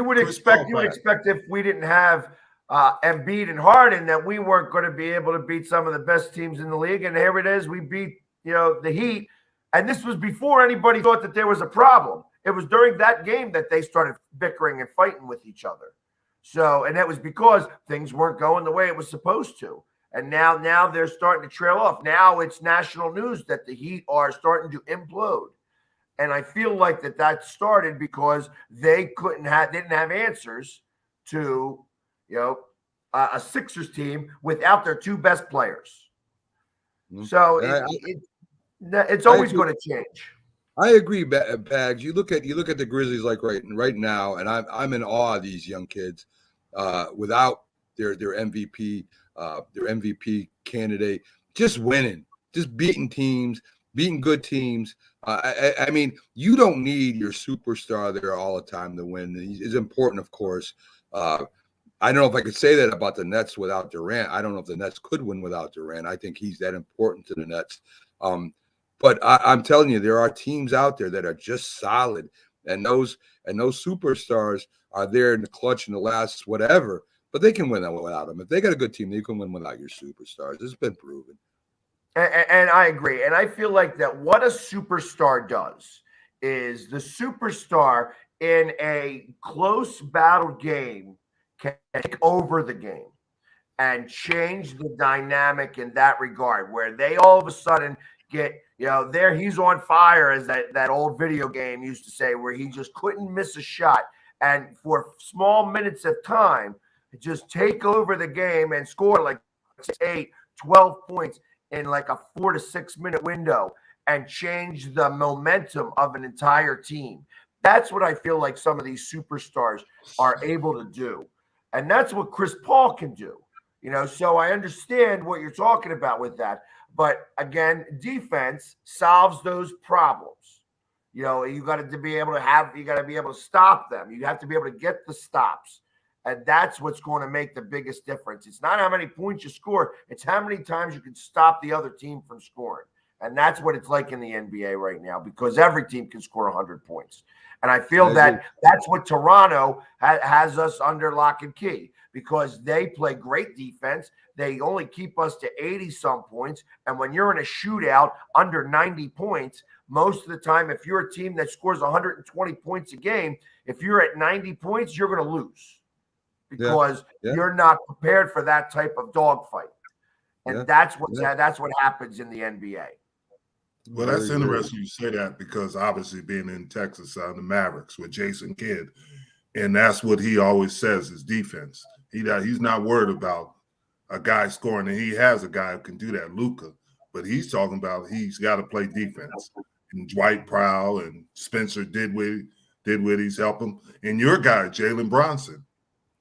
would expect if we didn't have Embiid and Harden that we weren't going to be able to beat some of the best teams in the league. And here it is, we beat the Heat, and this was before anybody thought that there was a problem. It was during that game that they started bickering and fighting with each other. So, and that was because things weren't going the way it was supposed to. And now they're starting to trail off. Now it's national news that the Heat are starting to implode. And I feel like that started because they didn't have answers to, a Sixers team without their 2 best players. So it's always going to change. I agree, Pags. You look at the Grizzlies like right now, and I'm in awe of these young kids without their MVP candidate, just winning, just beating teams, beating good teams. I mean, you don't need your superstar there all the time to win. It's important, of course. I don't know if I could say that about the Nets without Durant. I don't know if the Nets could win without Durant. I think he's that important to the Nets. But I'm telling you, there are teams out there that are just solid, and those superstars are there in the clutch in the last whatever. But they can win that without them. If they got a good team, they can win without your superstars. It's been proven. And I agree. And I feel like that what a superstar does is the superstar in a close battle game can take over the game and change the dynamic in that regard, where they all of a sudden get, there he's on fire, as that old video game used to say, where he just couldn't miss a shot. And for small minutes of time, just take over the game and score like 8, 12 points in like a 4 to 6 minute window and change the momentum of an entire team. That's what I feel like some of these superstars are able to do. And that's what Chris Paul can do. So I understand what you're talking about with that. But again, defense solves those problems. You know, you got to be able to stop them. You have to be able to get the stops. And that's what's going to make the biggest difference. It's not how many points you score. It's how many times you can stop the other team from scoring. And that's what it's like in the NBA right now, because every team can score 100 points. And I feel that's what Toronto has us under lock and key, because they play great defense. They only keep us to 80-some points. And when you're in a shootout under 90 points, most of the time, if you're a team that scores 120 points a game, if you're at 90 points, you're going to lose because you're not prepared for that type of dogfight. And that's what happens in the NBA. Well, that's interesting you say that, because obviously being in Texas, the Mavericks with Jason Kidd, and that's what he always says is defense. He's not worried about a guy scoring, and he has a guy who can do that, Luka. But he's talking about he's got to play defense. And Dwight Powell and Spencer Dinwiddie's help him. And your guy, Jalen Bronson,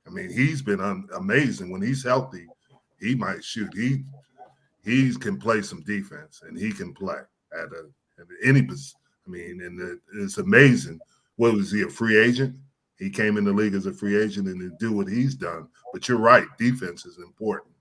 I mean, he's been amazing. When he's healthy, he might shoot. He can play some defense, and he can play at any position. I mean, and it's amazing. What was he, a free agent? He came in the league as a free agent and to do what he's done. But you're right, defense is important.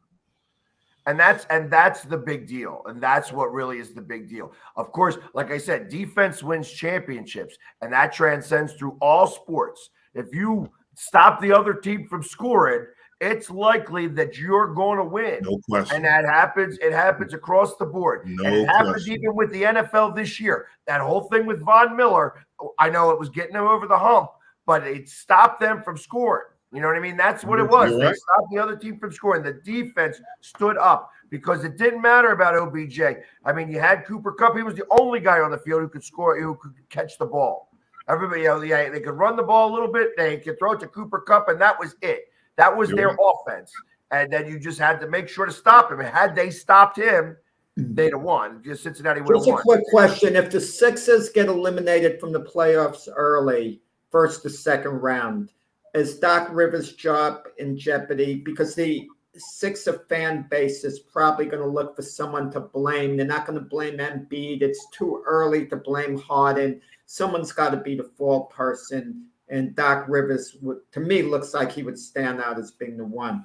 And that's the big deal. And that's what really is the big deal. Of course, like I said, defense wins championships, and that transcends through all sports. If you stop the other team from scoring, it's likely that you're going to win. No question. And that happens. It happens across the board. No and it happens question. even with the NFL this year. That whole thing with Von Miller, I know it was getting them over the hump, but it stopped them from scoring. You know what I mean? That's what it was. You're They right. stopped the other team from scoring. The defense stood up because it didn't matter about OBJ. I mean, you had Cooper Kupp. He was the only guy on the field who could score, who could catch the ball. Everybody, they could run the ball a little bit. They could throw it to Cooper Kupp, and that was it. That was their offense. And then you just had to make sure to stop him. And had they stopped him, they'd have won. Just Cincinnati would have Just a won. quick question. If the Sixers get eliminated from the playoffs early, first to second round, is Doc Rivers' job in jeopardy? Because the Sixer fan base is probably going to look for someone to blame. They're not going to blame Embiid. It's too early to blame Harden. Someone's got to be the fault person. And Doc Rivers, to me, looks like he would stand out as being the one.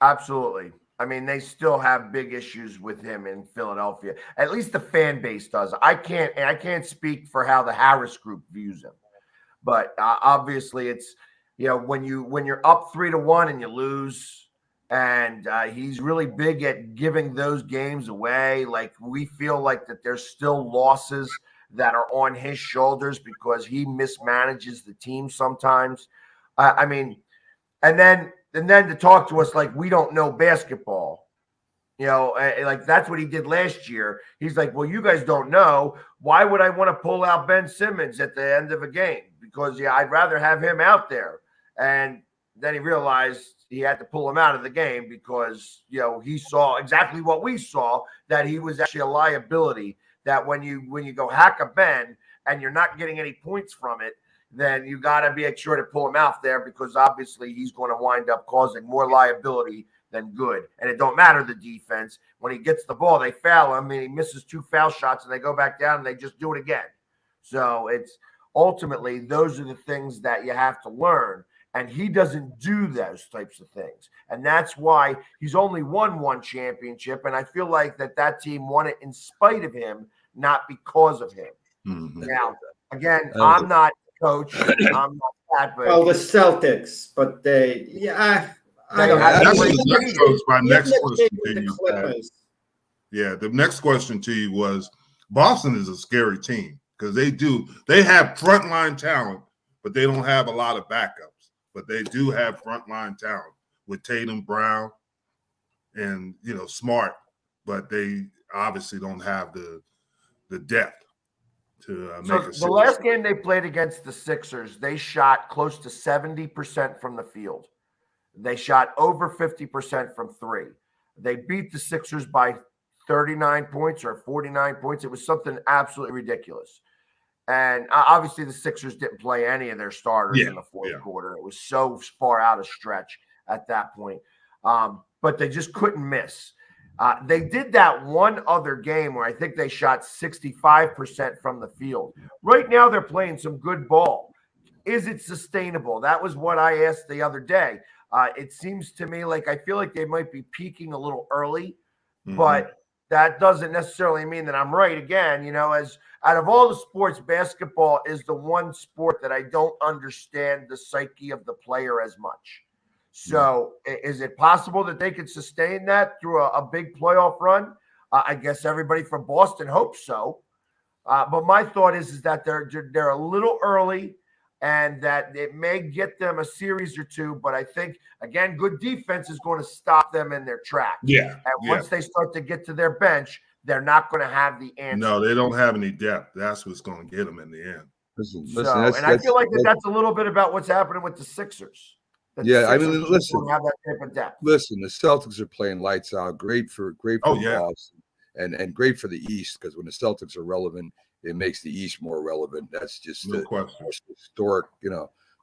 Absolutely. I mean, they still have big issues with him in Philadelphia. At least the fan base does. I can't speak for how the Harris group views him, but obviously, it's when you're up 3-1 and you lose, and he's really big at giving those games away. Like, we feel like that there's still losses that are on his shoulders because he mismanages the team sometimes. I mean, and then to talk to us like we don't know basketball, like that's what he did last year. He's like, well, you guys don't know. Why would I want to pull out Ben Simmons at the end of a game? Because I'd rather have him out there. And then he realized he had to pull him out of the game because, he saw exactly what we saw, that he was actually a liability. That when you go hack a Ben and you're not getting any points from it, then you got to be sure to pull him out there, because obviously he's going to wind up causing more liability than good. And it don't matter the defense. When he gets the ball, they foul him and he misses 2 foul shots and they go back down and they just do it again. So it's ultimately, those are the things that you have to learn. And he doesn't do those types of things. And that's why he's only won 1 championship. And I feel like that team won it in spite of him, not because of him. Mm-hmm. Now, again, I'm not coach. I'm not that, but Well, the Celtics, but I don't know. That's my next question to The you. Clippers. Yeah, the next question to you was, Boston is a scary team because they have frontline talent, but they don't have a lot of backups. But they do have frontline talent with Tatum, Brown, and Smart, but they obviously don't have the depth to make a the last game they played against the Sixers, they shot close to 70% from the field. They shot over 50% from 3. They beat the Sixers by 39 points or 49 points. It was something absolutely ridiculous. And obviously the Sixers didn't play any of their starters in the fourth quarter. It was so far out of stretch at that point. But they just couldn't miss. They did that one other game where I think they shot 65% from the field. Right now, they're playing some good ball. Is it sustainable? That was what I asked the other day. It seems to me like I feel like they might be peaking a little early, but that doesn't necessarily mean that I'm right. Again, as out of all the sports, basketball is the one sport that I don't understand the psyche of the player as much. So is it possible that they could sustain that through a big playoff run? I guess everybody from Boston hopes so. But my thought is that they're a little early and that it may get them a series or two. But I think, again, good defense is going to stop them in their tracks. Yeah. And once they start to get to their bench, they're not going to have the answer. No, they don't have any depth. That's what's going to get them in the end. Listen, I feel like that's a little bit about what's happening with the Sixers. Yeah, I mean, listen. Have that type of depth. Listen, the Celtics are playing lights out. Great for Boston, and great for the East, because when the Celtics are relevant, it makes the East more relevant. That's just No the question. historic,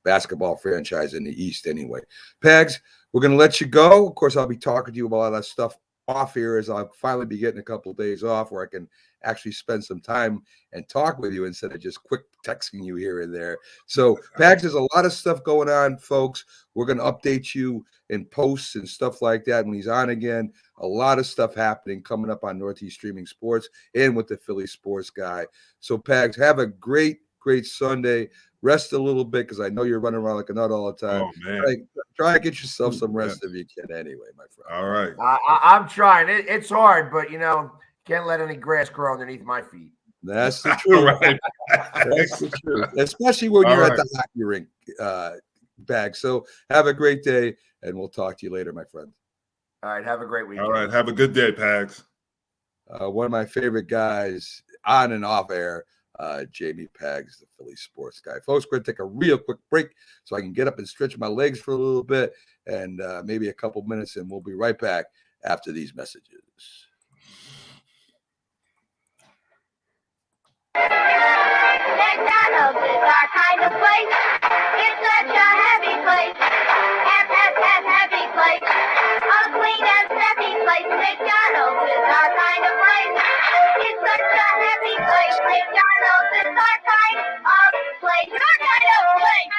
basketball franchise in the East anyway. Pags, we're gonna let you go. Of course, I'll be talking to you about all that stuff off here as I'll finally be getting a couple of days off where I can actually spend some time and talk with you instead of just quick texting you here and there. So, Pags, there's a lot of stuff going on, folks. We're going to update you in posts and stuff like that when he's on again. A lot of stuff happening coming up on Northeast Streaming Sports and with the Philly Sports Guy. So, Pags, have a great Sunday. Rest a little bit because I know you're running around like a nut all the time. Oh, man. Try to get yourself some rest if you can anyway, my friend. All right. I'm trying. It's hard, but, can't let any grass grow underneath my feet. That's the truth. Right. That's the truth. Especially when you're at the hockey rink, Bag. So have a great day, and we'll talk to you later, my friend. All right. Have a great weekend. All right. Have a good day, Pags. One of my favorite guys on and off air, Jamie Pags, the Philly Sports Guy. Folks, we're going to take a real quick break so I can get up and stretch my legs for a little bit and maybe a couple minutes, and we'll be right back after these messages. McDonald's is our kind of place. It's such a happy place. Happy place. A clean and snappy place. McDonald's is our kind of place. It's such a happy place. McDonald's is our kind of place. Our kind of place.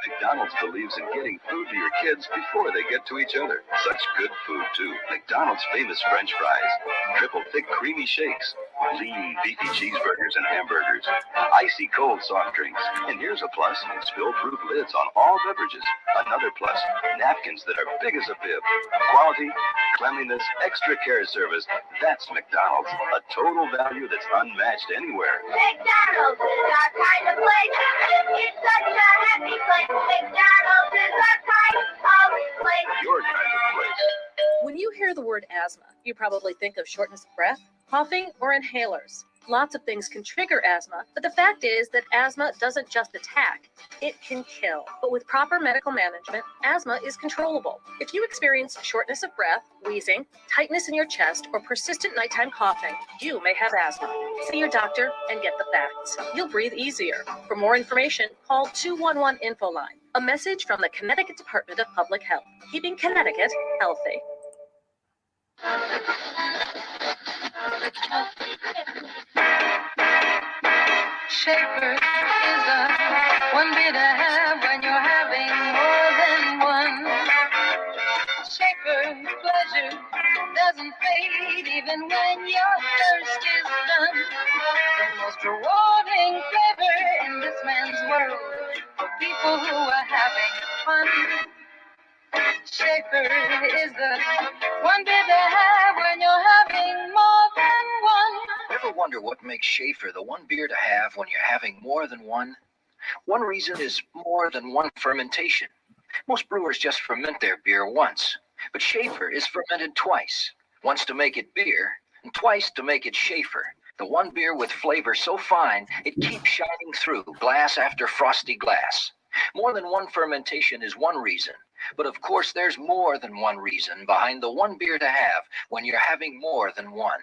McDonald's believes in getting food to your kids before they get to each other. Such good food, too. McDonald's famous French fries, triple thick creamy shakes, lean beefy cheeseburgers and hamburgers, icy cold soft drinks. And here's a plus, spill-proof lids on all beverages. Another plus, napkins that are big as a bib. Quality, cleanliness, extra care service. That's McDonald's. A total value that's unmatched anywhere. McDonald's is our kind of place. It's such a happy place. McDonald's is our kind of place. Your kind of place. When you hear the word asthma, you probably think of shortness of breath, coughing, or inhalers. Lots of things can trigger asthma, but the fact is that asthma doesn't just attack, it can kill. But with proper medical management, asthma is controllable. If you experience shortness of breath, wheezing, tightness in your chest, or persistent nighttime coughing, you may have asthma. See your doctor and get the facts. You'll breathe easier. For more information, call 211 Infoline. A message from the Connecticut Department of Public Health, keeping Connecticut healthy. Shaper is the one beer to have when you're having more than one. Shaper pleasure doesn't fade even when your thirst is done. The most rewarding flavor in this man's world for people who are having fun. Shaper is the one beer to have when you're having more than one. Ever wonder what makes Schaefer the one beer to have when you're having more than one? One reason is more than one fermentation. Most brewers just ferment their beer once, but Schaefer is fermented twice. Once to make it beer, and twice to make it Schaefer. The one beer with flavor so fine, it keeps shining through glass after frosty glass. More than one fermentation is one reason, but of course there's more than one reason behind the one beer to have when you're having more than one.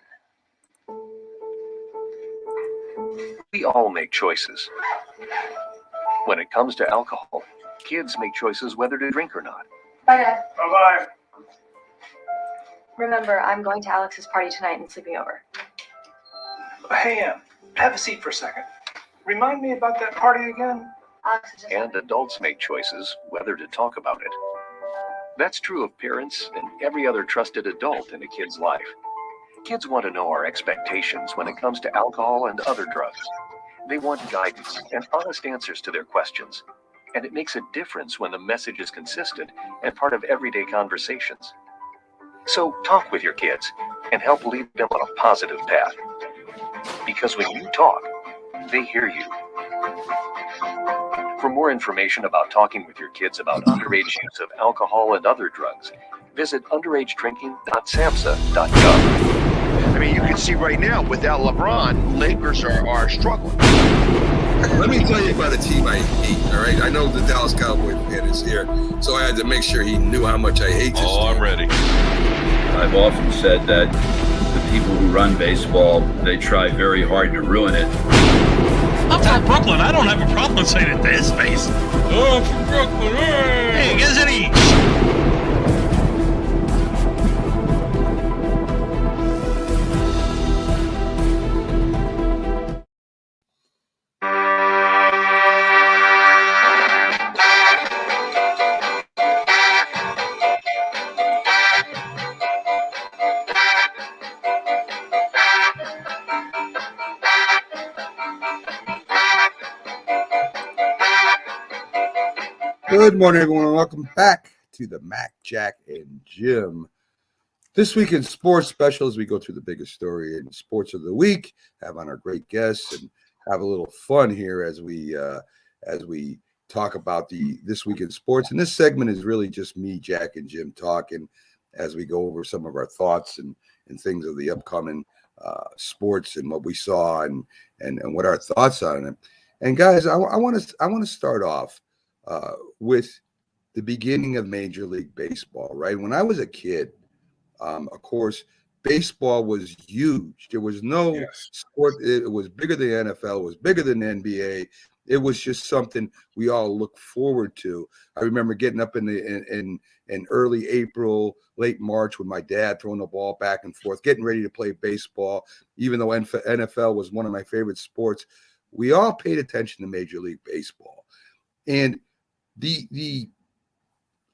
We all make choices. When it comes to alcohol, kids make choices whether to drink or not. Bye, Dad. Bye-bye. Remember, I'm going to Alex's party tonight and sleeping over. Hey, have a seat for a second. Remind me about that party again? And adults make choices whether to talk about it. That's true of parents and every other trusted adult in a kid's life. Kids want to know our expectations when it comes to alcohol and other drugs. They want guidance and honest answers to their questions. And it makes a difference when the message is consistent and part of everyday conversations. So talk with your kids and help lead them on a positive path. Because when you talk, they hear you. For more information about talking with your kids about underage use of alcohol and other drugs, visit underagedrinking.samhsa.gov. I mean, you can see right now, without LeBron, Lakers are struggling. Let me tell you about a team I hate, all right? I know the Dallas Cowboys fan is here, so I had to make sure he knew how much I hate this team. I'm ready. I've often said that the people who run baseball, they try very hard to ruin it. I'm from Brooklyn. I don't have a problem saying it to his face. Oh, I'm from Brooklyn. Hey, get it each. Good morning, everyone. Welcome back to the Mac, Jack, and Jim. This week in sports special, as we go through the biggest story in sports of the week, have on our great guests, and have a little fun here as we talk about this week in sports. And this segment is really just me, Jack, and Jim talking as we go over some of our thoughts and things of the upcoming sports and what we saw and what our thoughts on it. And guys, I want to start off with the beginning of Major League Baseball, right? When I was a kid, of course, baseball was huge. There was no sport. It was bigger than the NFL. It was bigger than the NBA. It was just something we all look forward to. I remember getting up in early April, late March with my dad throwing the ball back and forth, getting ready to play baseball. Even though NFL was one of my favorite sports, we all paid attention to Major League Baseball. And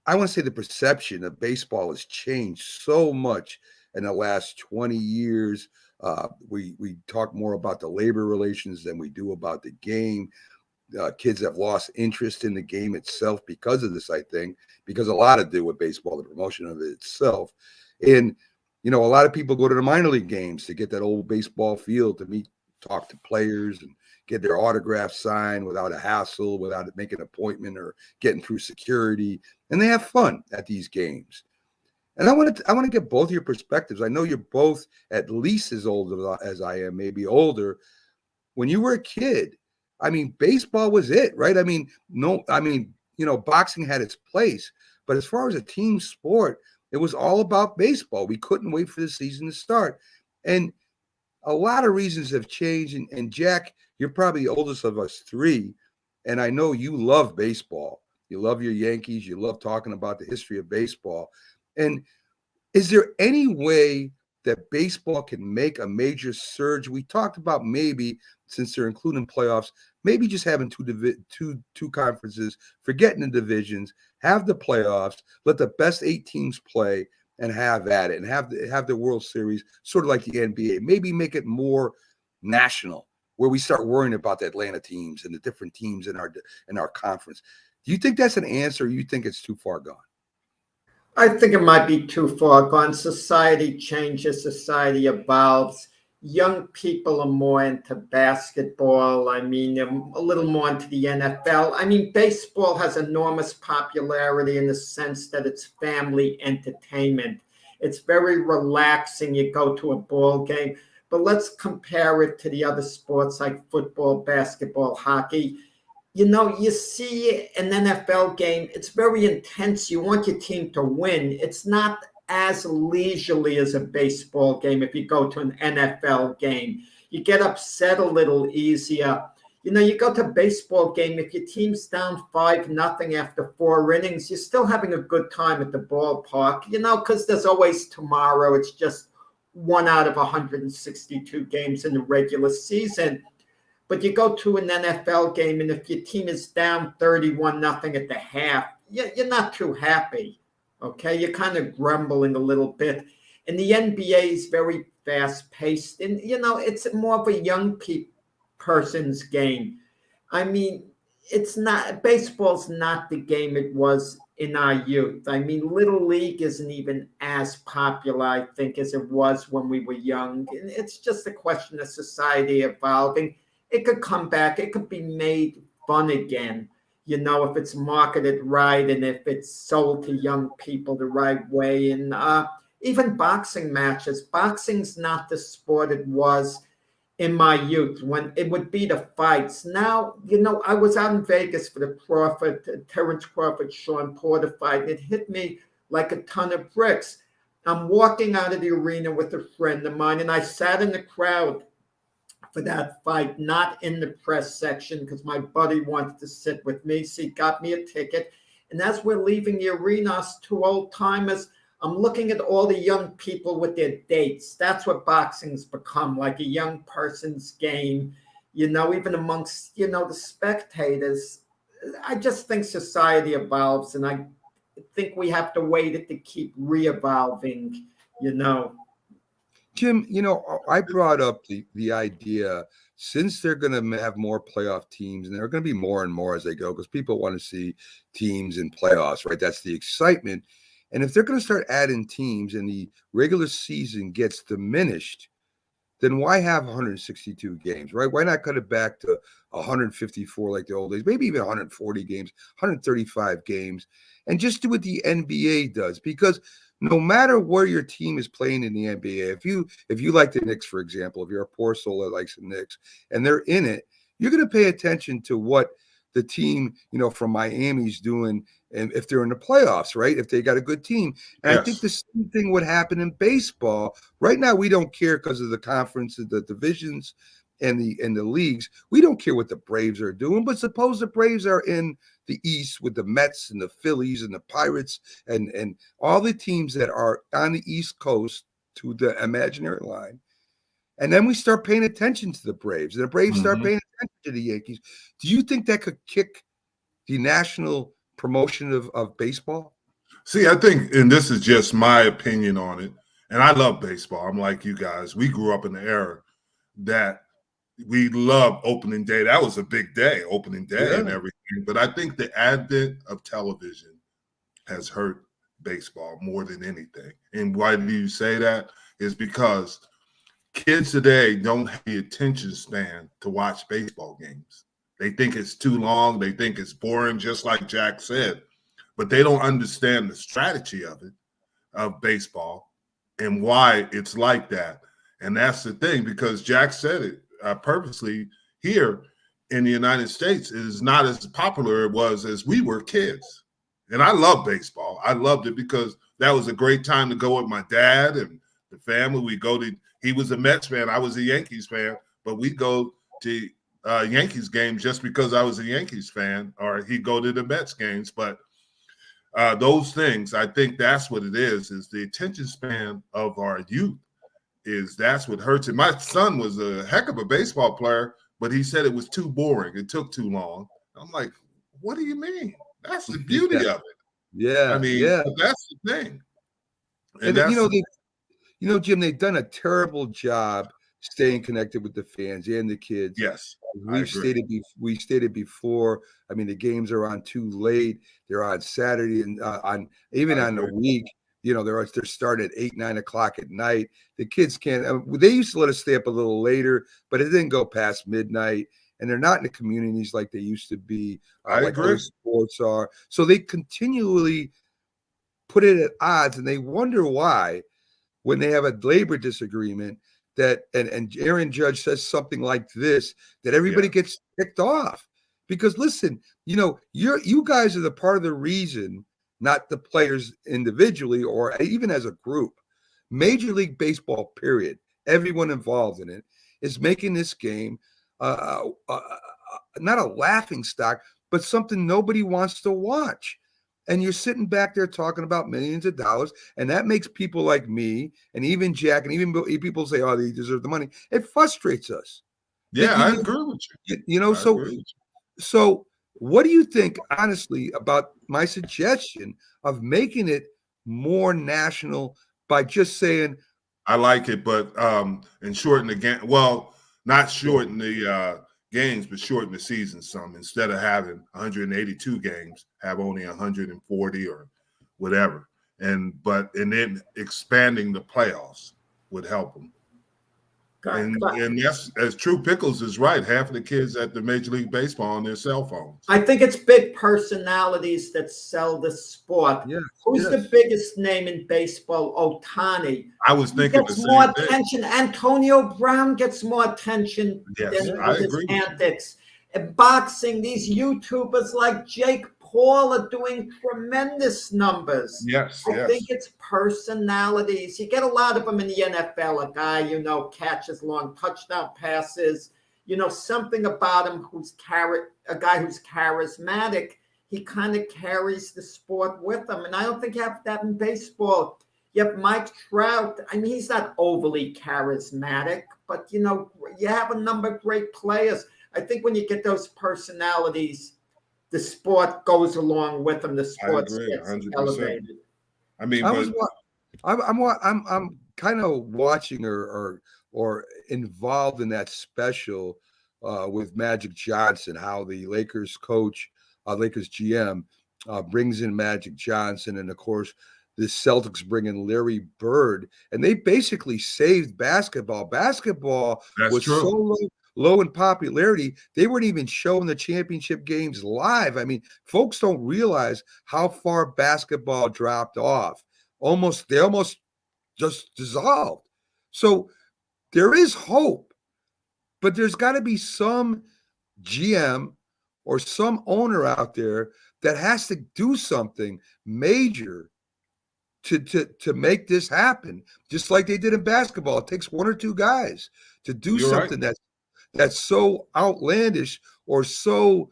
I want to say the perception of baseball has changed so much in the last 20 years. We talk more about the labor relations than we do about the game. Kids have lost interest in the game itself because of this, I think, because a lot to do with baseball, the promotion of it itself. And, a lot of people go to the minor league games to get that old baseball field, to talk to players and get their autograph signed without a hassle, without making an appointment or getting through security. And they have fun at these games. And I want to get both your perspectives. I know you're both at least as old as I am, maybe older. When you were a kid, baseball was it, right? Boxing had its place. But as far as a team sport, it was all about baseball. We couldn't wait for the season to start. And a lot of reasons have changed. And Jack, you're probably the oldest of us three, and I know you love baseball. You love your Yankees. You love talking about the history of baseball. And is there any way that baseball can make a major surge? We talked about maybe, since they're including playoffs, maybe just having two conferences, forgetting the divisions, have the playoffs, let the best 8 teams play, and have at it, and have the World Series, sort of like the NBA. Maybe make it more national, where we start worrying about the Atlanta teams and the different teams in our conference. Do you think that's an answer, or you think it's too far gone? I think it might be too far gone. Society changes, society evolves. Young people are more into basketball. They're a little more into the NFL. Baseball has enormous popularity in the sense that it's family entertainment. It's very relaxing. You go to a ball game. But let's compare it to the other sports like football, basketball, hockey. You see an NFL game, it's very intense. You want your team to win. It's not as leisurely as a baseball game if you go to an NFL game. You get upset a little easier. You know, you go to a baseball game, if your team's down 5-0 after 4 innings, you're still having a good time at the ballpark, you know, because there's always tomorrow. It's just 1 out of 162 games in the regular season. But you go to an NFL game, and if your team is down 31-0 at the half, you're not too happy, okay? You're kind of grumbling a little bit. And the NBA is very fast-paced, and, you know, it's more of a young person's game. I mean, baseball's not the game it was in our youth. I mean, Little League isn't even as popular, I think, as it was when we were young. And it's just a question of society evolving. It could come back. It could be made fun again, you know, if it's marketed right and if it's sold to young people the right way. And even boxing matches. Boxing's not the sport it was in my youth when it would be the fights. Now, you know, I was out in Vegas for the Terrence Crawford, Sean Porter fight, and it hit me like a ton of bricks. I'm walking out of the arena with a friend of mine, and I sat in the crowd for that fight, not in the press section, because my buddy wanted to sit with me, so he got me a ticket. And as we're leaving the arena, us 2 old timers, I'm looking at all the young people with their dates. That's what boxing's become, like a young person's game, you know, even amongst, you know, the spectators. I just think society evolves, and I think we have to wait it to keep re-evolving, you know. Jim, you know, I brought up the idea, since they're going to have more playoff teams, and there are going to be more and more as they go, because people want to see teams in playoffs, right? That's the excitement. And if they're going to start adding teams and the regular season gets diminished, then why have 162 games, right? Why not cut it back to 154 like the old days, maybe even 140 games, 135 games, and just do what the NBA does? Because no matter where your team is playing in the NBA, if you like the Knicks, for example, if you're a poor soul that likes the Knicks and they're in it, you're going to pay attention to what the team, you know, from Miami's doing, and if they're in the playoffs, right? If they got a good team. And Yes. I think the same thing would happen in baseball. Right now, we don't care because of the conference, the divisions, and the leagues. We don't care what the Braves are doing. But suppose the Braves are in the East with the Mets and the Phillies and the Pirates and all the teams that are on the East Coast to the imaginary line. And then we start paying attention to the Braves, and the Braves start paying attention to the Yankees. Do you think that could kick the national promotion of baseball? See, I think, and this is just my opinion on it, and I love baseball. I'm like you guys. We grew up in the era that we loved opening day. That was a big day, opening day and everything. But I think the advent of television has hurt baseball more than anything. And why do you say that? Is because kids today don't have the attention span to watch baseball games. They think it's too long. They think it's boring, just like Jack said. But they don't understand the strategy of it, of baseball, and why it's like that. And that's the thing, because Jack said it purposely here in the United States. It is not as popular it was as we were kids. And I love baseball. I loved it because that was a great time to go with my dad and the family. We go to, he was a Mets fan, I was a Yankees fan, but we go to Yankees games just because I was a Yankees fan, or he'd go to the Mets games. But those things, I think that's what it is the attention span of our youth. That's what hurts it. My son was a heck of a baseball player, but he said it was too boring. It took too long. I'm like, what do you mean? That's the beauty of it. Yeah. I mean, that's the thing. And you know, Jim, they've done a terrible job staying connected with the fans and the kids. Yes. We stated before. I mean, the games are on too late. They're on Saturday and on the week. You know, they're starting at 8, 9 o'clock at night. The kids can't. They used to let us stay up a little later, but it didn't go past midnight. And they're not in the communities like they used to be. I like agree. Sports are. So they continually put it at odds, and they wonder why, when they have a labor disagreement, that and Aaron Judge says something like this, that everybody gets ticked off. Because listen, you know, you guys are the part of the reason, not the players individually or even as a group. Major League Baseball, period, everyone involved in it, is making this game not a laughing stock, but something nobody wants to watch. And you're sitting back there talking about millions of dollars, and that makes people like me and even Jack and even people say, "Oh, they deserve the money." It frustrates us. Yeah, I agree with you. You know, I agree with you. so what do you think, honestly, about my suggestion of making it more national by just saying, I like it, but and shorten the game. Well, not shorten the games, but shorten the season some. Instead of having 182 games, have only 140 or whatever. And then expanding the playoffs would help them. And that's as True Pickles is right. Half of the kids at the Major League Baseball on their cell phones. I think it's big personalities that sell the sport. Yeah, Who's the biggest name in baseball? Ohtani. I was thinking He gets the more same thing. attention. Antonio Brown gets more attention Yes, than I with his agree. antics. In boxing, these YouTubers like Jake Paul are doing tremendous numbers. Yes, I yes. think it's personalities. You get a lot of them in the NFL. A guy, catches long touchdown passes. Something about him a guy who's charismatic. He kind of carries the sport with him. And I don't think you have that in baseball. You have Mike Trout. I mean, he's not overly charismatic, but, you have a number of great players. I think when you get those personalities, the sport goes along with them. The sport agree, gets 100%. elevated. I mean, I'm kind of watching or involved in that special with Magic Johnson, how the Lakers coach, Lakers GM, brings in Magic Johnson, and of course the Celtics bring in Larry Bird, and they basically saved basketball. Basketball was so low in popularity, they weren't even showing the championship games live. I mean, folks don't realize how far basketball dropped off. They almost just dissolved. So there is hope, but there's got to be some GM or some owner out there that has to do something major to make this happen, just like they did in basketball. It takes one or two guys to do something that's so outlandish or so,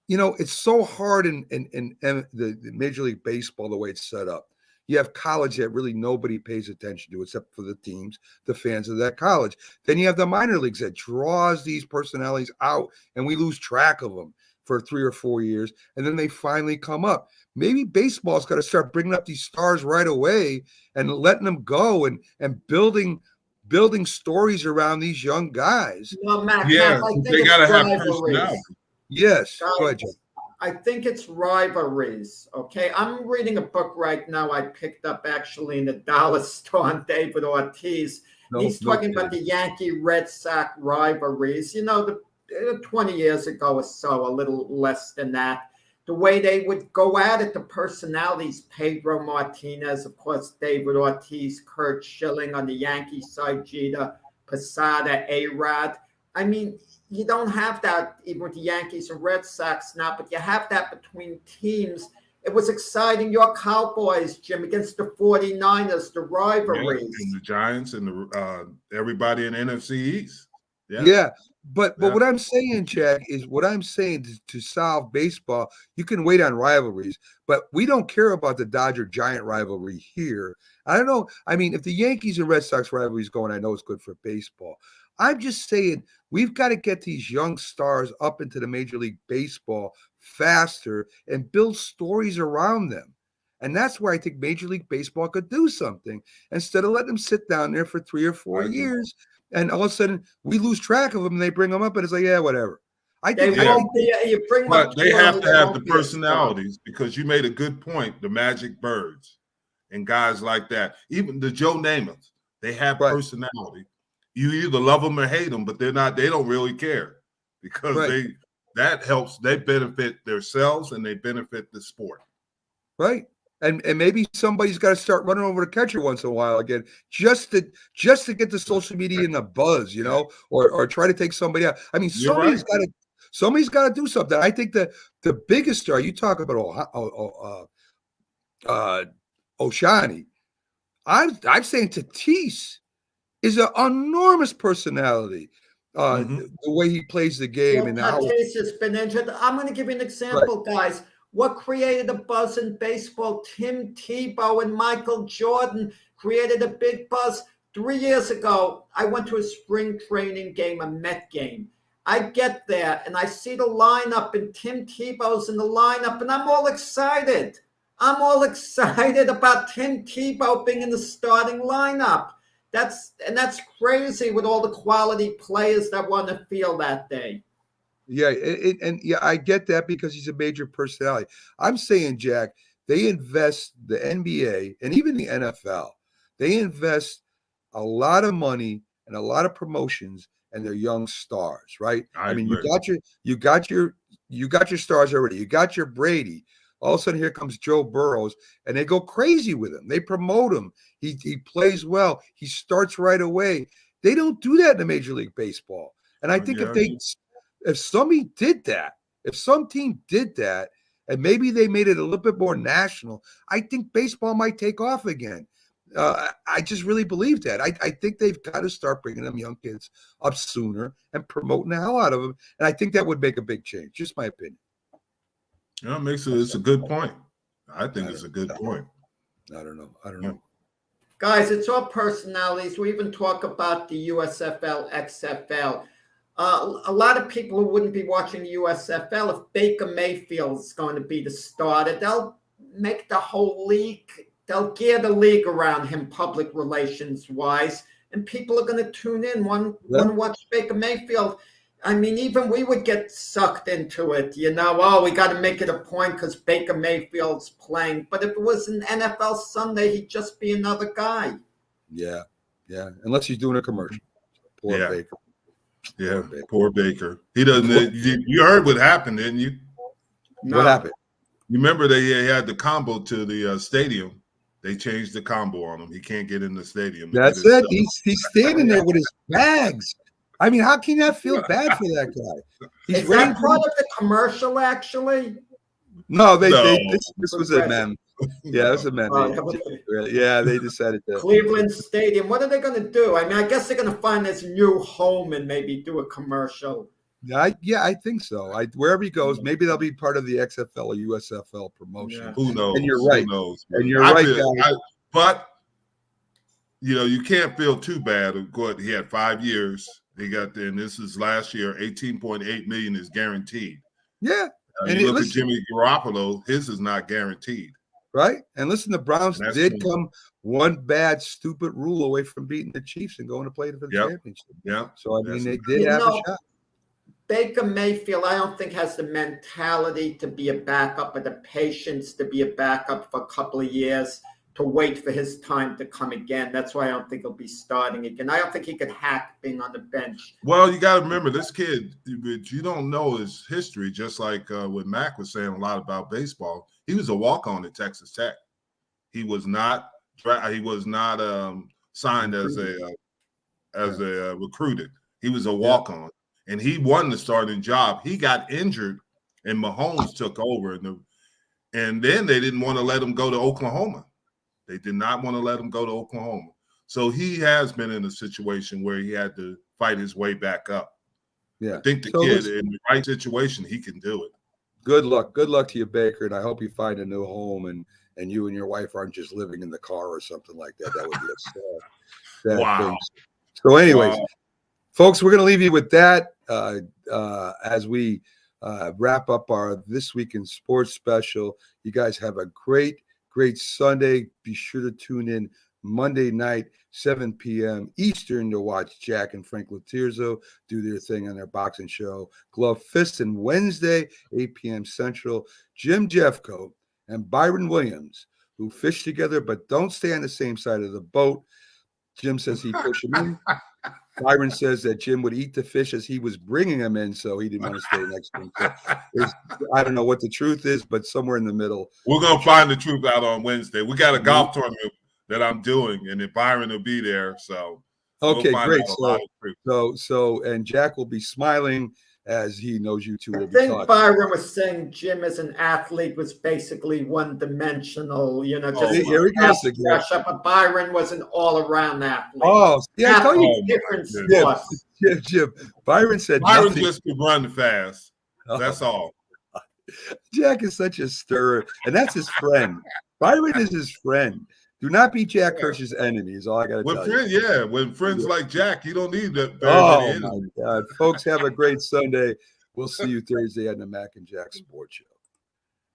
it's so hard in the Major League Baseball, the way it's set up. You have college that really nobody pays attention to except for the teams, the fans of that college. Then you have the minor leagues that draws these personalities out, and we lose track of them for 3 or 4 years, and then they finally come up. Maybe baseball's got to start bringing up these stars right away and letting them go and building stories around these young guys. Well, Mac, Yeah, I think they it's got to have rivalries. personality. Yes, go ahead, Joe. I think it's rivalries. Okay, I'm reading a book right now. I picked up actually in the dollar store on David Ortiz. He's talking about the Yankee-Red Sox rivalries. 20 years ago or so, a little less than that. The way they would go at it, the personalities, Pedro Martinez, of course, David Ortiz, Curt Schilling on the Yankee side, Jeter, Posada, A-Rod. I mean, you don't have that even with the Yankees and Red Sox now, but you have that between teams. It was exciting. Your Cowboys, Jim, against the 49ers, the rivalries. And the Giants and the everybody in NFC East. Yeah. But what I'm saying, Jack, is to solve baseball, you can wait on rivalries, but we don't care about the Dodger-Giant rivalry here. I don't know. I mean, if the Yankees and Red Sox rivalry is going, I know it's good for baseball. I'm just saying we've got to get these young stars up into the Major League Baseball faster and build stories around them. And that's where I think Major League Baseball could do something instead of letting them sit down there for 3 or 4 years. And all of a sudden, we lose track of them, and they bring them up, and it's like, yeah, whatever. But they have to have the personalities, because you made a good point. The Magic Birds and guys like that, even the Joe Namath, they have personality. You either love them or hate them, but they don't really care, because they benefit themselves and they benefit the sport. Right. And maybe somebody's got to start running over the catcher once in a while again, just to get the social media in the buzz, or try to take somebody out. I mean, somebody's got to do something. I think the biggest star, you talk about Oshani. I'm saying Tatis is an enormous personality. the way he plays the game, Well, and how Tatis has been injured. I'm going to give you an example, guys. What created a buzz in baseball? Tim Tebow and Michael Jordan created a big buzz. 3 years ago, I went to a spring training game, a Met game. I get there and I see the lineup, and Tim Tebow's in the lineup, and I'm all excited. I'm all excited about Tim Tebow being in the starting lineup. That's crazy with all the quality players that won the field that day. Yeah, and I get that because he's a major personality. I'm saying, Jack, they invest, the NBA and even the NFL, they invest a lot of money and a lot of promotions and their young stars, right? I mean, you got your stars already. You got your Brady. All of a sudden, here comes Joe Burrows, and they go crazy with him. They promote him. He plays well. He starts right away. They don't do that in the Major League Baseball. And I think if somebody did that, if some team did that, and maybe they made it a little bit more national, I think baseball might take off again. I just really believe that. I think they've got to start bringing them young kids up sooner and promoting the hell out of them. And I think that would make a big change. Just my opinion. Yeah, it's a good point. I think it's a good point. I don't know. Guys, it's all personalities. We even talk about the USFL, XFL. A lot of people who wouldn't be watching the USFL, if Baker Mayfield is going to be the starter, they'll make the whole league, they'll gear the league around him public relations wise, and people are going to tune in, want to watch Baker Mayfield. I mean, even we would get sucked into it, we got to make it a point because Baker Mayfield's playing. But if it was an NFL Sunday, he'd just be another guy. Yeah. Unless he's doing a commercial. Poor Baker. Yeah, poor Baker. He doesn't. You heard what happened, didn't you? No. What happened? You remember they had the combo to the stadium. They changed the combo on him. He can't get in the stadium. That's it. He's standing there with his bags. I mean, how can you not feel bad for that guy? Is that part of the commercial, actually? No, this was a mem. Yeah, it was a mem. Yeah, they decided to. Cleveland Stadium. What are they going to do? I mean, I guess they're going to find this new home and maybe do a commercial. Yeah, I think so. Wherever he goes, maybe they'll be part of the XFL or USFL promotion. Yeah. Who knows? And you're right. Who knows? And you're right, guys. But you can't feel too bad. He had 5 years. He got there, and this is last year. 18.8 million is guaranteed. Yeah, and you look at Jimmy Garoppolo; his is not guaranteed. Right, and listen, the Browns did come one bad, stupid rule away from beating the Chiefs and going to play for the championship. Yeah, so I mean, they did have a shot. Baker Mayfield, I don't think has the mentality to be a backup or the patience to be a backup for a couple of years, to wait for his time to come again. That's why I don't think he'll be starting again. I don't think he could hack being on the bench. Well, you got to remember this kid, but you don't know his history, just like what Mac was saying a lot about baseball. He was a walk-on at Texas Tech. He was not signed as a recruited. He was a walk-on, and he won the starting job. He got injured, and Mahomes took over, and then they didn't want to let him go to Oklahoma. They did not want to let him go to Oklahoma. So he has been in a situation where he had to fight his way back up. Yeah. I think the kid in the right situation, he can do it. Good luck. Good luck to you, Baker. And I hope you find a new home and you and your wife aren't just living in the car or something like that. That would be a sad thing. So anyways, folks, we're going to leave you with that as we wrap up our This Week in Sports special. You guys have a great Sunday. Be sure to tune in Monday night, 7 p.m. Eastern to watch Jack and Frank Latirzo do their thing on their boxing show, Glove Fist, and Wednesday, 8 p.m. Central, Jim Jeffcoat and Byron Williams, who fish together but don't stay on the same side of the boat. Jim says he fish him in. Byron says that Jim would eat the fish as he was bringing them in, so he didn't want to stay next to him. So I don't know what the truth is, but somewhere in the middle. We're going to find the truth out on Wednesday. We got a golf tournament that I'm doing, and then Byron will be there. So okay, great. So and Jack will be smiling as he knows you two will I be think talking. Byron was saying Jim as an athlete was basically one-dimensional, just here he goes again. brush up. But Byron was an all-around athlete. Oh, yeah, I told you. Different Jim, sports. Jim. Byron said Byron nothing. just could run fast. That's all. Jack is such a stirrer, and that's his friend. Byron is his friend. Do not be Jack Kirsch's enemy, is all I got to tell you. When friends like Jack, you don't need that. Oh, my God. Folks, have a great Sunday. We'll see you Thursday on the Mac and Jack Sports Show.